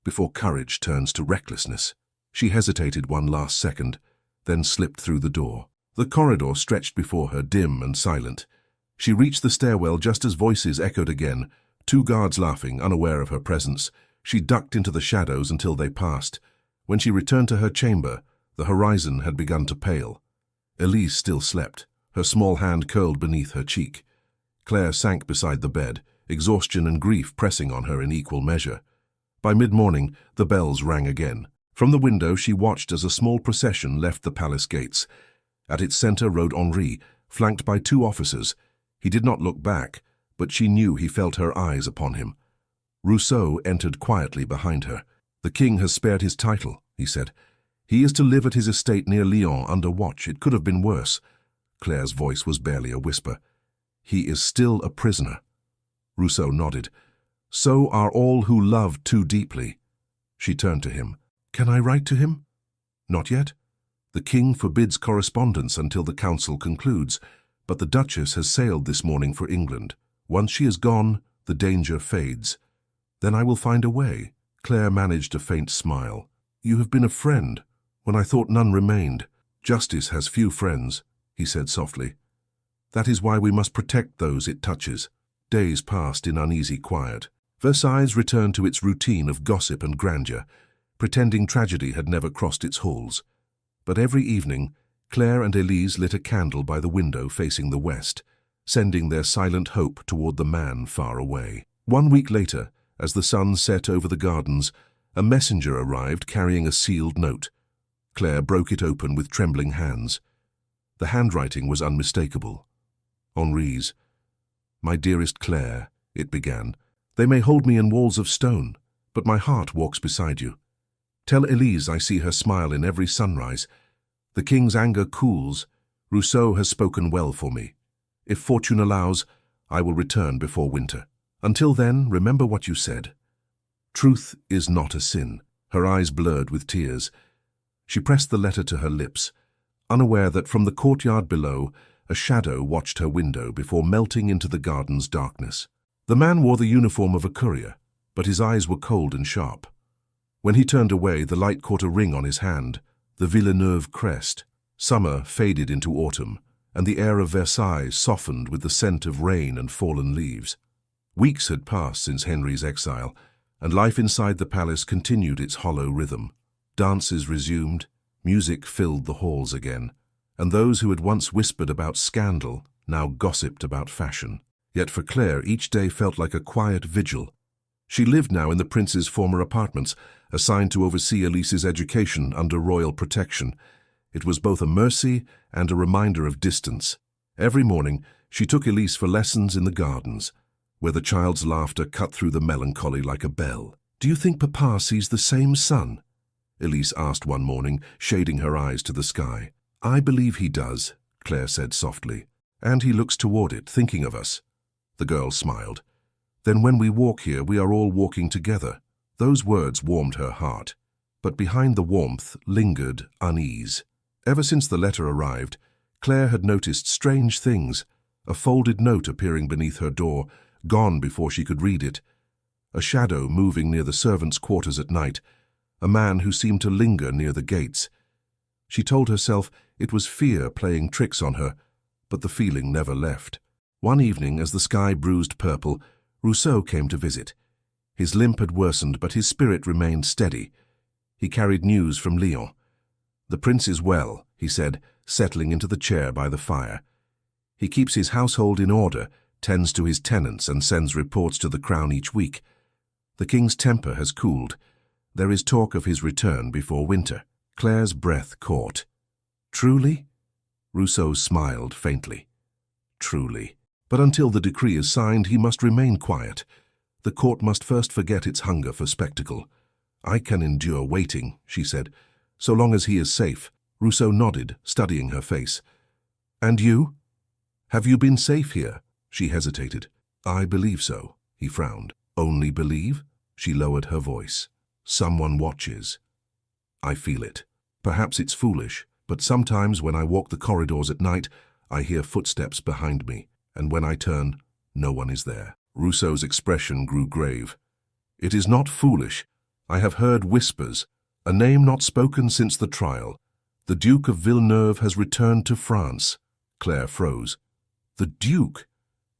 before courage turns to recklessness. She hesitated one last second, then slipped through the door. The corridor stretched before her, dim and silent. She reached the stairwell just as voices echoed again, two guards laughing, unaware of her presence. She ducked into the shadows until they passed. When she returned to her chamber, the horizon had begun to pale. Elise still slept, her small hand curled beneath her cheek. Claire sank beside the bed, exhaustion and grief pressing on her in equal measure. By mid-morning, the bells rang again. From the window, she watched as a small procession left the palace gates. At its center rode Henri, flanked by two officers. He did not look back, but she knew he felt her eyes upon him. Rousseau entered quietly behind her. The king has spared his title, he said. He is to live at his estate near Lyon under watch. It could have been worse. Claire's voice was barely a whisper. He is still a prisoner. Rousseau nodded. So are all who love too deeply. She turned to him. Can I write to him? Not yet. The king forbids correspondence until the council concludes, but the Duchess has sailed this morning for England. Once she is gone, the danger fades. Then I will find a way. Claire managed a faint smile. You have been a friend, when I thought none remained. Justice has few friends, he said softly. That is why we must protect those it touches. Days passed in uneasy quiet. Versailles returned to its routine of gossip and grandeur, pretending tragedy had never crossed its halls. But every evening, Claire and Elise lit a candle by the window facing the west, sending their silent hope toward the man far away. 1 week later, as the sun set over the gardens, a messenger arrived carrying a sealed note. Claire broke it open with trembling hands. The handwriting was unmistakable. Henri's. My dearest Claire, it began, they may hold me in walls of stone, but my heart walks beside you. Tell Elise I see her smile in every sunrise. The king's anger cools. Rousseau has spoken well for me. If fortune allows, I will return before winter. Until then, remember what you said. Truth is not a sin. Her eyes blurred with tears. She pressed the letter to her lips, unaware that from the courtyard below, a shadow watched her window before melting into the garden's darkness. The man wore the uniform of a courier, but his eyes were cold and sharp. When he turned away, the light caught a ring on his hand, the Villeneuve crest. Summer faded into autumn, and the air of Versailles softened with the scent of rain and fallen leaves. Weeks had passed since Henry's exile, and life inside the palace continued its hollow rhythm. Dances resumed, music filled the halls again, and those who had once whispered about scandal now gossiped about fashion. Yet for Claire, each day felt like a quiet vigil. She lived now in the prince's former apartments, assigned to oversee Elise's education under royal protection. It was both a mercy and a reminder of distance. Every morning, she took Elise for lessons in the gardens, where the child's laughter cut through the melancholy like a bell. "Do you think Papa sees the same sun?" Elise asked one morning, shading her eyes to the sky. "I believe he does," Claire said softly. "And he looks toward it, thinking of us." The girl smiled. "Then when we walk here, we are all walking together." Those words warmed her heart, but behind the warmth lingered unease. Ever since the letter arrived, Claire had noticed strange things. A folded note appearing beneath her door, gone before she could read it. A shadow moving near the servants' quarters at night. A man who seemed to linger near the gates. She told herself it was fear playing tricks on her, but the feeling never left. One evening, as the sky bruised purple, Rousseau came to visit. His limp had worsened, but his spirit remained steady. He carried news from Lyon. "The prince is well," he said, settling into the chair by the fire. "He keeps his household in order, tends to his tenants, and sends reports to the crown each week. The king's temper has cooled. There is talk of his return before winter." Claire's breath caught. "Truly?" Rousseau smiled faintly. "Truly. But until the decree is signed, he must remain quiet. The court must first forget its hunger for spectacle." "I can endure waiting," she said, "so long as he is safe." Rousseau nodded, studying her face. "And you? Have you been safe here?" She hesitated. "I believe so," he frowned. "Only believe?" She lowered her voice. "Someone watches. I feel it. Perhaps it's foolish, but sometimes when I walk the corridors at night, I hear footsteps behind me, and when I turn, no one is there." Rousseau's expression grew grave. "It is not foolish. I have heard whispers, a name not spoken since the trial. The Duke of Villeneuve has returned to France." Claire froze. "The Duke?"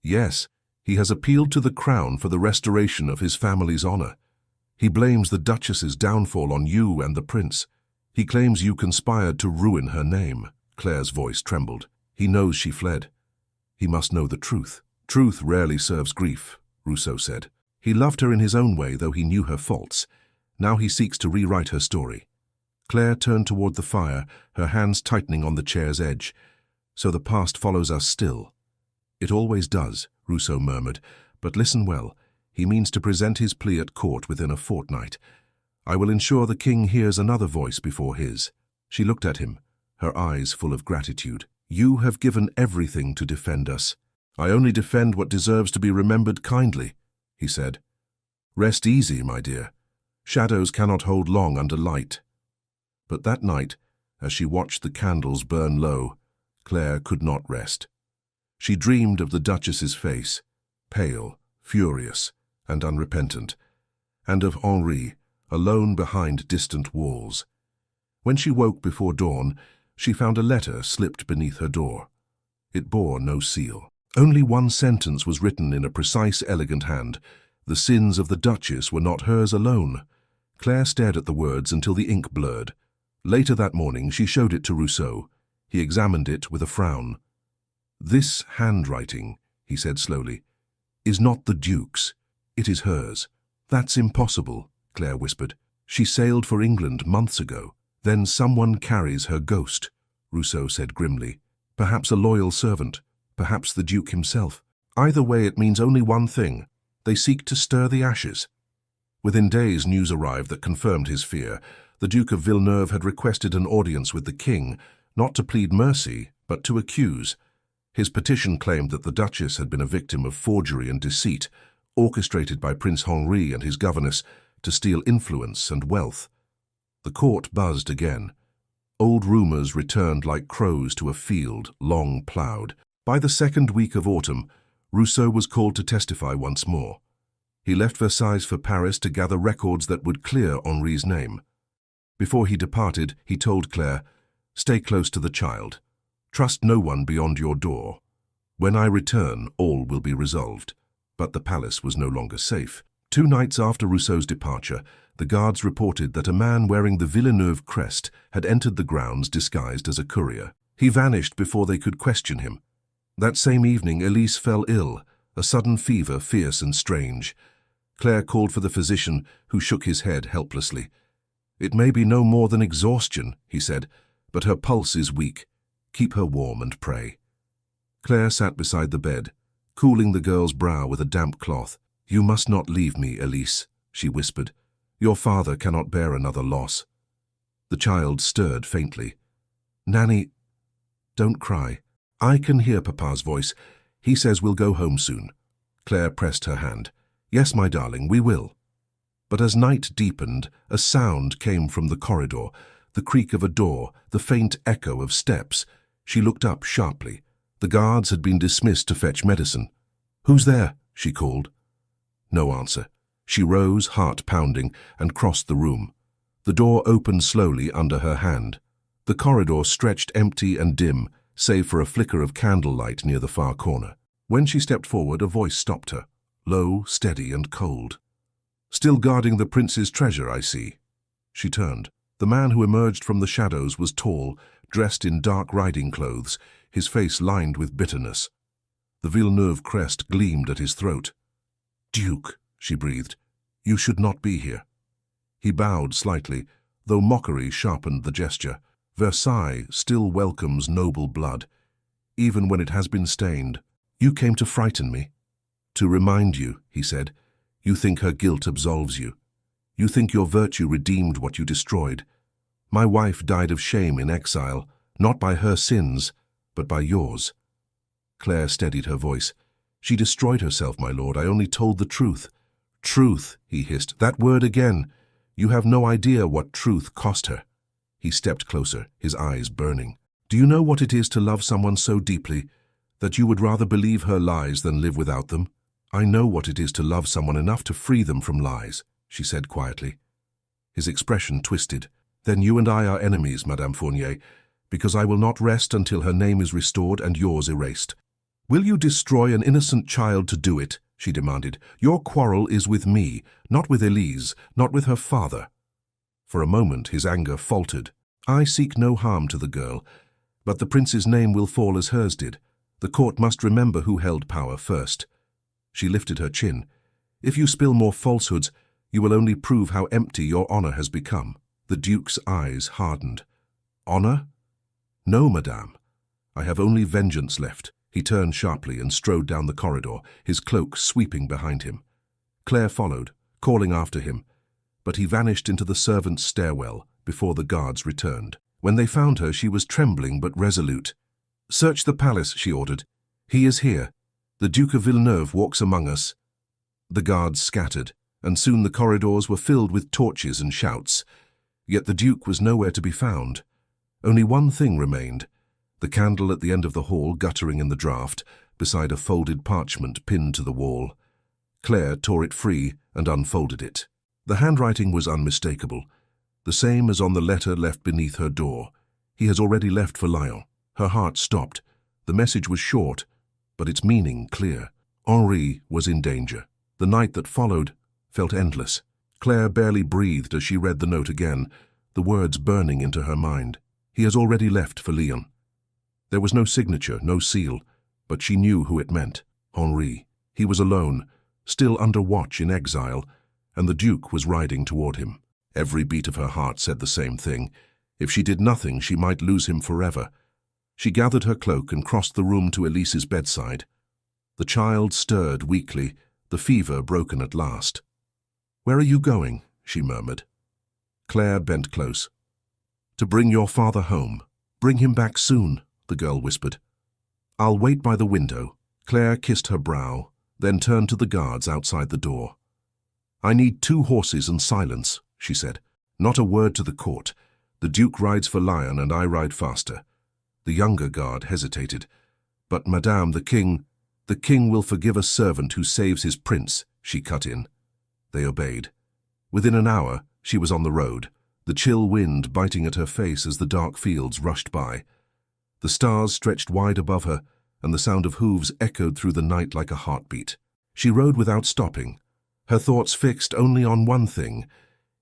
"Yes, he has appealed to the crown for the restoration of his family's honor. He blames the Duchess's downfall on you and the prince. He claims you conspired to ruin her name." Claire's voice trembled. "He knows she fled. He must know the truth." "Truth rarely serves grief," Rousseau said. "He loved her in his own way, though he knew her faults. Now he seeks to rewrite her story." Claire turned toward the fire, her hands tightening on the chair's edge. "So the past follows us still." "It always does," Rousseau murmured. "But listen well. He means to present his plea at court within a fortnight. I will ensure the king hears another voice before his." She looked at him, her eyes full of gratitude. "You have given everything to defend us." "I only defend what deserves to be remembered kindly," he said. "Rest easy, my dear. Shadows cannot hold long under light." But that night, as she watched the candles burn low, Claire could not rest. She dreamed of the Duchess's face, pale, furious, and unrepentant, and of Henri, alone behind distant walls. When she woke before dawn, she found a letter slipped beneath her door. It bore no seal. Only one sentence was written in a precise, elegant hand. The sins of the Duchess were not hers alone. Claire stared at the words until the ink blurred. Later that morning, she showed it to Rousseau. He examined it with a frown. "This handwriting," he said slowly, "is not the Duke's. It is hers." "That's impossible," Claire whispered. "She sailed for England months ago." "Then someone carries her ghost," Rousseau said grimly. "Perhaps a loyal servant, perhaps the Duke himself. Either way, it means only one thing. They seek to stir the ashes." Within days, news arrived that confirmed his fear. The Duke of Villeneuve had requested an audience with the king, not to plead mercy, but to accuse. His petition claimed that the Duchess had been a victim of forgery and deceit, orchestrated by Prince Henri and his governess to steal influence and wealth. The court buzzed again. Old rumors returned like crows to a field long ploughed. By the second week of autumn, Rousseau was called to testify once more. He left Versailles for Paris to gather records that would clear Henri's name. Before he departed, he told Claire, "Stay close to the child. Trust no one beyond your door. When I return, all will be resolved." But the palace was no longer safe. 2 nights after Rousseau's departure, the guards reported that a man wearing the Villeneuve crest had entered the grounds disguised as a courier. He vanished before they could question him. That same evening, Elise fell ill, a sudden fever, fierce and strange. Claire called for the physician, who shook his head helplessly. "It may be no more than exhaustion," he said, "but her pulse is weak. Keep her warm and pray." Claire sat beside the bed, cooling the girl's brow with a damp cloth. "You must not leave me, Elise," she whispered. "Your father cannot bear another loss." The child stirred faintly. "Nanny, don't cry. I can hear Papa's voice. He says we'll go home soon." Claire pressed her hand. "Yes, my darling, we will." But as night deepened, a sound came from the corridor, the creak of a door, the faint echo of steps. She looked up sharply. The guards had been dismissed to fetch medicine. "Who's there?" she called. No answer. She rose, heart pounding, and crossed the room. The door opened slowly under her hand. The corridor stretched empty and dim, save for a flicker of candlelight near the far corner. When she stepped forward, a voice stopped her, low, steady, and cold. "Still guarding the prince's treasure, I see." She turned. The man who emerged from the shadows was tall, dressed in dark riding clothes, his face lined with bitterness. The Villeneuve crest gleamed at his throat. "Duke," she breathed, "you should not be here." He bowed slightly, though mockery sharpened the gesture. "Versailles still welcomes noble blood, even when it has been stained. You came to frighten me." "To remind you," he said. "You think her guilt absolves you. You think your virtue redeemed what you destroyed. My wife died of shame in exile, not by her sins, but by yours." Claire steadied her voice. "She destroyed herself, my lord. I only told the truth." "Truth," he hissed. "That word again. You have no idea what truth cost her." He stepped closer, his eyes burning. "Do you know what it is to love someone so deeply that you would rather believe her lies than live without them?" "I know what it is to love someone enough to free them from lies," she said quietly. His expression twisted. "Then you and I are enemies, Madame Fournier, because I will not rest until her name is restored and yours erased." "Will you destroy an innocent child to do it?" she demanded. "Your quarrel is with me, not with Elise, not with her father." For a moment his anger faltered. "I seek no harm to the girl, but the prince's name will fall as hers did. The court must remember who held power first." She lifted her chin. "If you spill more falsehoods, you will only prove how empty your honor has become." The Duke's eyes hardened. "Honor? No, madame. I have only vengeance left." He turned sharply and strode down the corridor, his cloak sweeping behind him. Claire followed, calling after him, but he vanished into the servants' stairwell before the guards returned. When they found her, she was trembling but resolute. "Search the palace," she ordered. "He is here. The Duke of Villeneuve walks among us." The guards scattered, and soon the corridors were filled with torches and shouts. Yet the Duke was nowhere to be found. Only one thing remained, the candle at the end of the hall guttering in the draught, beside a folded parchment pinned to the wall. Claire tore it free and unfolded it. The handwriting was unmistakable, the same as on the letter left beneath her door. "He has already left for Lyon." Her heart stopped. The message was short, but its meaning clear. Henri was in danger. The night that followed felt endless. Claire barely breathed as she read the note again, the words burning into her mind. "He has already left for Lyon." There was no signature, no seal, but she knew who it meant. Henri. He was alone, still under watch in exile, and the Duke was riding toward him. Every beat of her heart said the same thing. If she did nothing, she might lose him forever. She gathered her cloak and crossed the room to Elise's bedside. The child stirred weakly, the fever broken at last. "Where are you going?" she murmured. Claire bent close. "To bring your father home. Bring him back soon," the girl whispered. "I'll wait by the window." Claire kissed her brow, then turned to the guards outside the door. "I need 2 horses and silence," she said. "Not a word to the court. The Duke rides for Lion and I ride faster." The younger guard hesitated. "But, Madame, the King will forgive a servant who saves his prince," she cut in. They obeyed. Within an hour, she was on the road, the chill wind biting at her face as the dark fields rushed by. The stars stretched wide above her, and the sound of hooves echoed through the night like a heartbeat. She rode without stopping, her thoughts fixed only on one thing.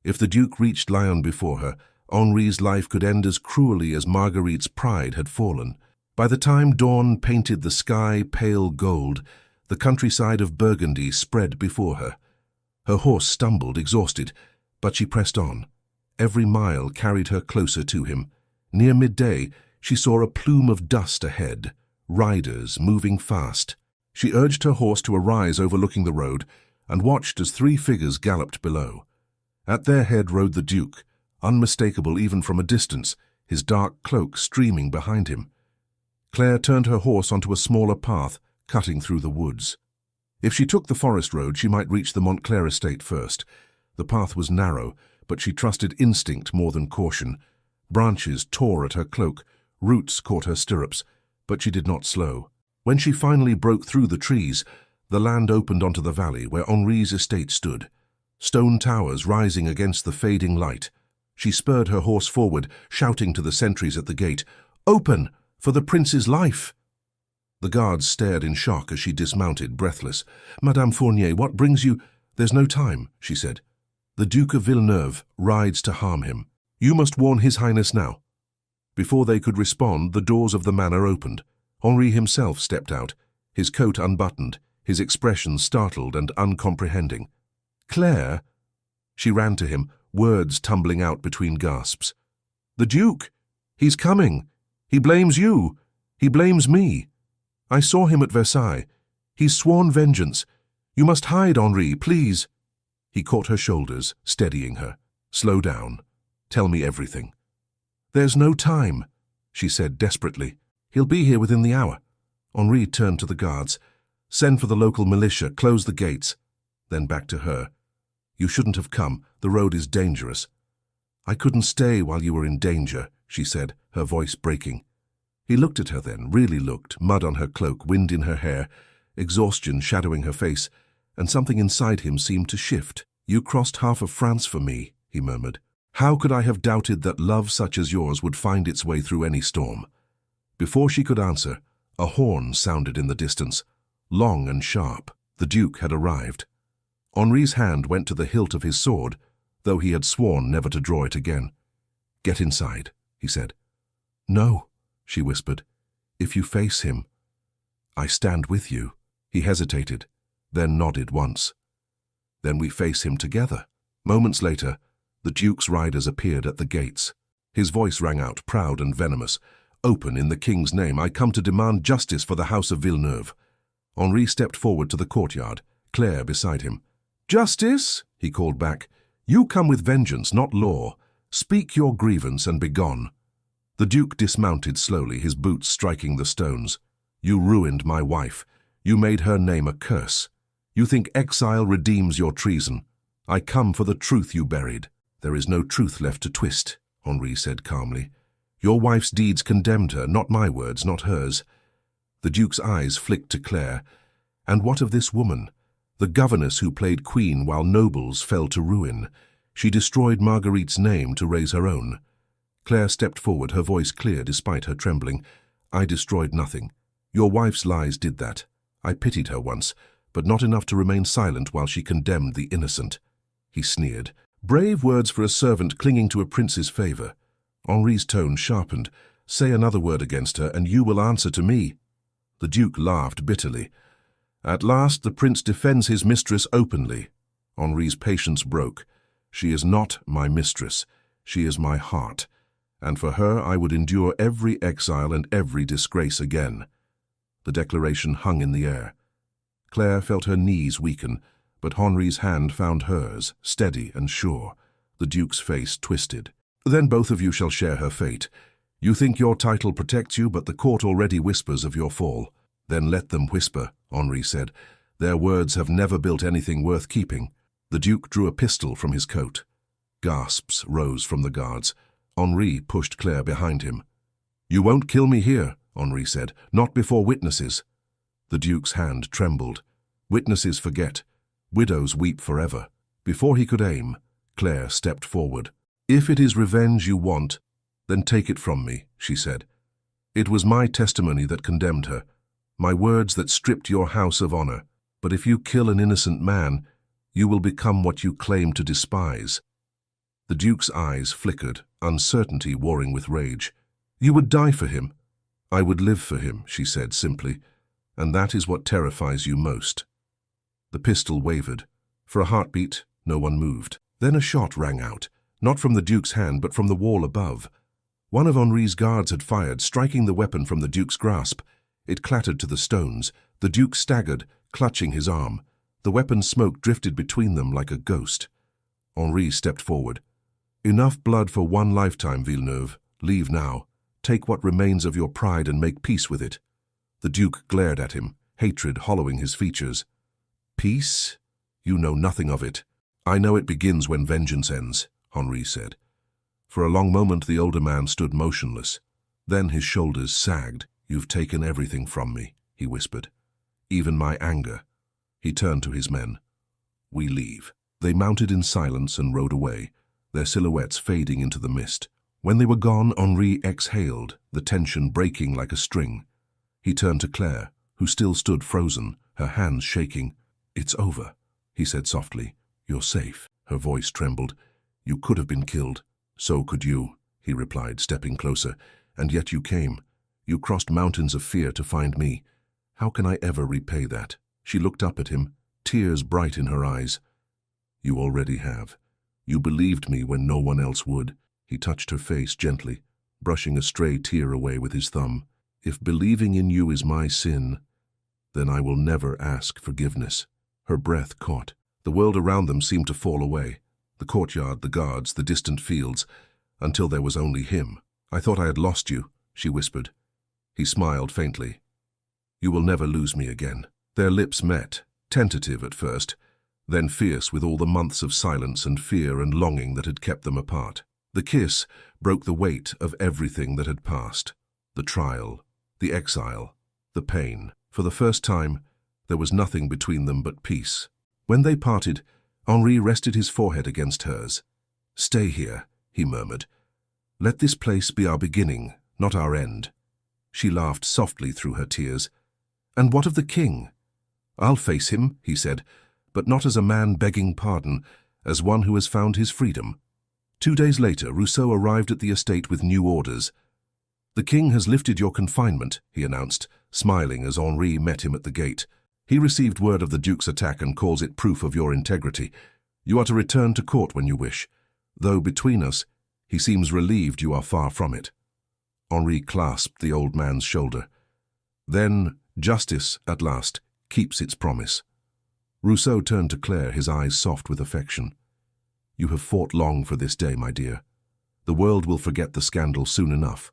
If the Duke reached Lyon before her, Henri's life could end as cruelly as Marguerite's pride had fallen. By the time dawn painted the sky pale gold, the countryside of Burgundy spread before her. Her horse stumbled, exhausted, but she pressed on. Every mile carried her closer to him. Near midday, she saw a plume of dust ahead, riders moving fast. She urged her horse to a rise overlooking the road and watched as 3 figures galloped below. At their head rode the Duke, unmistakable even from a distance, his dark cloak streaming behind him. Claire turned her horse onto a smaller path, cutting through the woods. If she took the forest road, she might reach the Montclair estate first. The path was narrow, but she trusted instinct more than caution. Branches tore at her cloak, roots caught her stirrups, but she did not slow. When she finally broke through the trees, the land opened onto the valley where Henri's estate stood, stone towers rising against the fading light. She spurred her horse forward, shouting to the sentries at the gate, "Open, for the prince's life!" The guards stared in shock as she dismounted, breathless. "Madame Fournier, what brings you—" "There's no time," she said. "The Duke of Villeneuve rides to harm him. You must warn His Highness now." Before they could respond, the doors of the manor opened. Henri himself stepped out, his coat unbuttoned, his expression startled and uncomprehending. "Claire!" She ran to him, words tumbling out between gasps. "The Duke! He's coming! He blames you! He blames me! I saw him at Versailles. He's sworn vengeance. You must hide, Henri, please." He caught her shoulders, steadying her. "Slow down. Tell me everything." "There's no time," she said desperately. "He'll be here within the hour." Henri turned to the guards. "Send for the local militia, close the gates." Then back to her. "You shouldn't have come. The road is dangerous." "I couldn't stay while you were in danger," she said, her voice breaking. He looked at her then, really looked, mud on her cloak, wind in her hair, exhaustion shadowing her face, and something inside him seemed to shift. "You crossed half of France for me," he murmured. "How could I have doubted that love such as yours would find its way through any storm?" Before she could answer, a horn sounded in the distance, long and sharp. The Duke had arrived. Henri's hand went to the hilt of his sword, though he had sworn never to draw it again. "Get inside," he said. "No," she whispered. "If you face him, I stand with you." He hesitated, then nodded once. "Then we face him together." Moments later, the Duke's riders appeared at the gates. His voice rang out, proud and venomous. "Open in the King's name. I come to demand justice for the House of Villeneuve." Henri stepped forward to the courtyard, Claire beside him. "Justice?" he called back. "You come with vengeance, not law. Speak your grievance and begone." The Duke dismounted slowly, his boots striking the stones. "You ruined my wife. You made her name a curse. You think exile redeems your treason. I come for the truth you buried." "There is no truth left to twist," Henri said calmly. "Your wife's deeds condemned her, not my words, not hers." The Duke's eyes flicked to Claire. "And what of this woman? The governess who played queen while nobles fell to ruin. She destroyed Marguerite's name to raise her own." Claire stepped forward, her voice clear despite her trembling. "I destroyed nothing. Your wife's lies did that. I pitied her once, but not enough to remain silent while she condemned the innocent." He sneered. "Brave words for a servant clinging to a prince's favor." Henri's tone sharpened. "Say another word against her, and you will answer to me." The Duke laughed bitterly. "At last the prince defends his mistress openly." Henri's patience broke. "She is not my mistress. She is my heart. And for her I would endure every exile and every disgrace again." The declaration hung in the air. Claire felt her knees weaken, but Henri's hand found hers, steady and sure. The Duke's face twisted. Then both of you shall share her fate. You think your title protects you, but the court already whispers of your fall. Then let them whisper, Henri said. Their words have never built anything worth keeping. The Duke drew a pistol from his coat. Gasps rose from the guards. Henri pushed Claire behind him. You won't kill me here, Henri said. Not before witnesses. The Duke's hand trembled. Witnesses forget. Widows weep forever. Before he could aim, Claire stepped forward. If it is revenge you want, then take it from me, she said. It was my testimony that condemned her, my words that stripped your house of honor. But if you kill an innocent man, you will become what you claim to despise. The Duke's eyes flickered, uncertainty warring with rage. You would die for him. I would live for him, she said simply, and that is what terrifies you most. The pistol wavered. For a heartbeat, no one moved. Then a shot rang out, not from the Duke's hand but from the wall above. One of Henri's guards had fired, striking the weapon from the Duke's grasp. It clattered to the stones. The Duke staggered, clutching his arm. The weapon's smoke drifted between them like a ghost. Henri stepped forward. Enough blood for one lifetime, Villeneuve. Leave now. Take what remains of your pride and make peace with it. The Duke glared at him, hatred hollowing his features. Peace? You know nothing of it. I know it begins when vengeance ends, Henri said. For a long moment the older man stood motionless. Then his shoulders sagged. You've taken everything from me, he whispered. Even my anger. He turned to his men. We leave. They mounted in silence and rode away, their silhouettes fading into the mist. When they were gone, Henri exhaled, the tension breaking like a string. He turned to Claire, who still stood frozen, her hands shaking. It's over, he said softly. You're safe. Her voice trembled. You could have been killed. So could you, he replied, stepping closer. And yet you came. You crossed mountains of fear to find me. How can I ever repay that? She looked up at him, tears bright in her eyes. You already have. You believed me when no one else would. He touched her face gently, brushing a stray tear away with his thumb. If believing in you is my sin, then I will never ask forgiveness. Her breath caught. The world around them seemed to fall away. The courtyard, the guards, the distant fields, until there was only him. I thought I had lost you, she whispered. He smiled faintly. You will never lose me again. Their lips met, tentative at first, then fierce with all the months of silence and fear and longing that had kept them apart. The kiss broke the weight of everything that had passed. The trial, the exile, the pain. For the first time, there was nothing between them but peace. When they parted, Henri rested his forehead against hers. Stay here, he murmured. Let this place be our beginning, not our end. She laughed softly through her tears. And what of the king? I'll face him, he said, but not as a man begging pardon, as one who has found his freedom. 2 days later, Rousseau arrived at the estate with new orders. The king has lifted your confinement, he announced, smiling as Henri met him at the gate. He received word of the Duke's attack and calls it proof of your integrity. You are to return to court when you wish, though between us, he seems relieved you are far from it. Henri clasped the old man's shoulder. Then, justice, at last, keeps its promise. Rousseau turned to Claire, his eyes soft with affection. You have fought long for this day, my dear. The world will forget the scandal soon enough.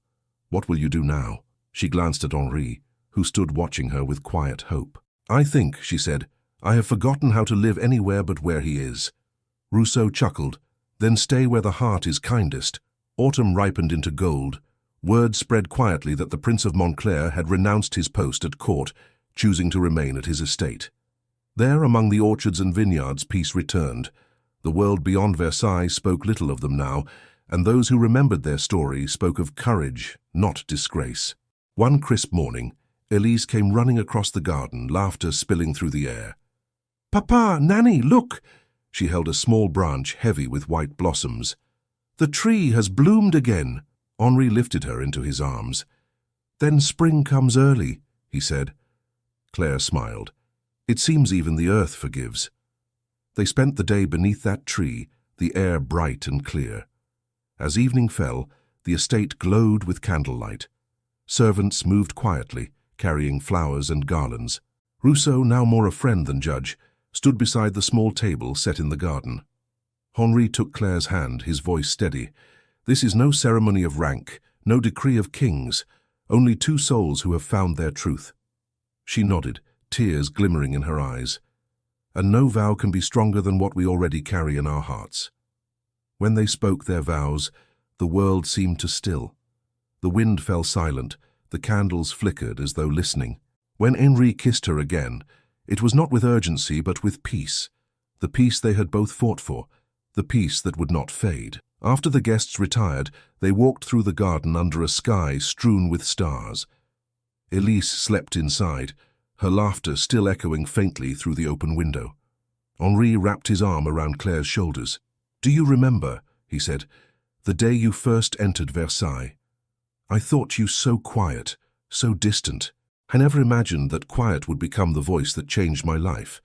What will you do now? She glanced at Henri, who stood watching her with quiet hope. I think, she said, I have forgotten how to live anywhere but where he is. Rousseau chuckled. Then stay where the heart is kindest. Autumn ripened into gold. Word spread quietly that the Prince of Montclair had renounced his post at court, choosing to remain at his estate. There, among the orchards and vineyards, peace returned. The world beyond Versailles spoke little of them now, and those who remembered their story spoke of courage, not disgrace. One crisp morning, Elise came running across the garden, laughter spilling through the air. Papa, Nanny, look! She held a small branch heavy with white blossoms. The tree has bloomed again. Henri lifted her into his arms. Then spring comes early, he said. Claire smiled. It seems even the earth forgives. They spent the day beneath that tree, the air bright and clear. As evening fell, the estate glowed with candlelight. Servants moved quietly, carrying flowers and garlands. Rousseau, now more a friend than judge, stood beside the small table set in the garden. Henri took Claire's hand, his voice steady. This is no ceremony of rank, no decree of kings, only two souls who have found their truth. She nodded, tears glimmering in her eyes. And no vow can be stronger than what we already carry in our hearts. When they spoke their vows, the world seemed to still. The wind fell silent, the candles flickered as though listening. When Henri kissed her again, it was not with urgency but with peace, the peace they had both fought for, the peace that would not fade. After the guests retired, they walked through the garden under a sky strewn with stars. Elise slept inside, her laughter still echoing faintly through the open window. Henri wrapped his arm around Claire's shoulders. "Do you remember," he said, "the day you first entered Versailles? I thought you so quiet, so distant. I never imagined that quiet would become the voice that changed my life."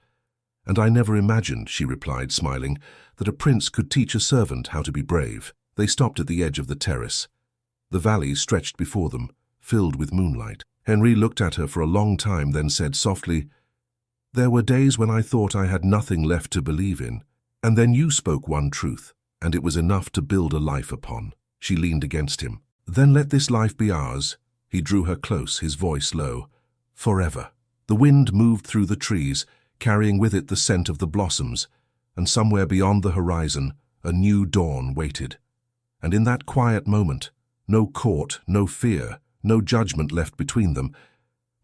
"And I never imagined," she replied, smiling, "that a prince could teach a servant how to be brave." They stopped at the edge of the terrace. The valley stretched before them, filled with moonlight. Henri looked at her for a long time, then said softly, "There were days when I thought I had nothing left to believe in. And then you spoke one truth, and it was enough to build a life upon." She leaned against him. "Then let this life be ours." He drew her close, his voice low. "Forever." The wind moved through the trees, carrying with it the scent of the blossoms, and somewhere beyond the horizon, a new dawn waited. And in that quiet moment, no court, no fear, no judgment left between them.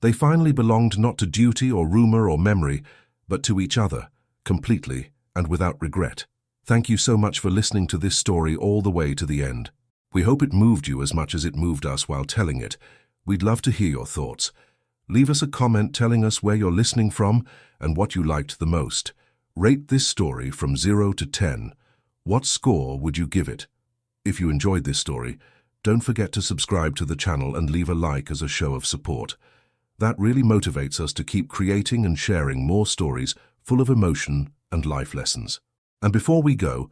They finally belonged not to duty or rumor or memory, but to each other, completely and without regret. Thank you so much for listening to this story all the way to the end. We hope it moved you as much as it moved us while telling it. We'd love to hear your thoughts. Leave us a comment telling us where you're listening from and what you liked the most. Rate this story from 0 to 10. What score would you give it? If you enjoyed this story, don't forget to subscribe to the channel and leave a like as a show of support. That really motivates us to keep creating and sharing more stories full of emotion and life lessons. And before we go,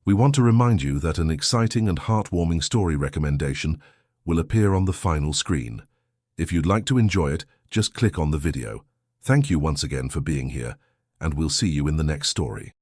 we want to remind you that an exciting and heartwarming story recommendation will appear on the final screen. If you'd like to enjoy it, just click on the video. Thank you once again for being here, and we'll see you in the next story.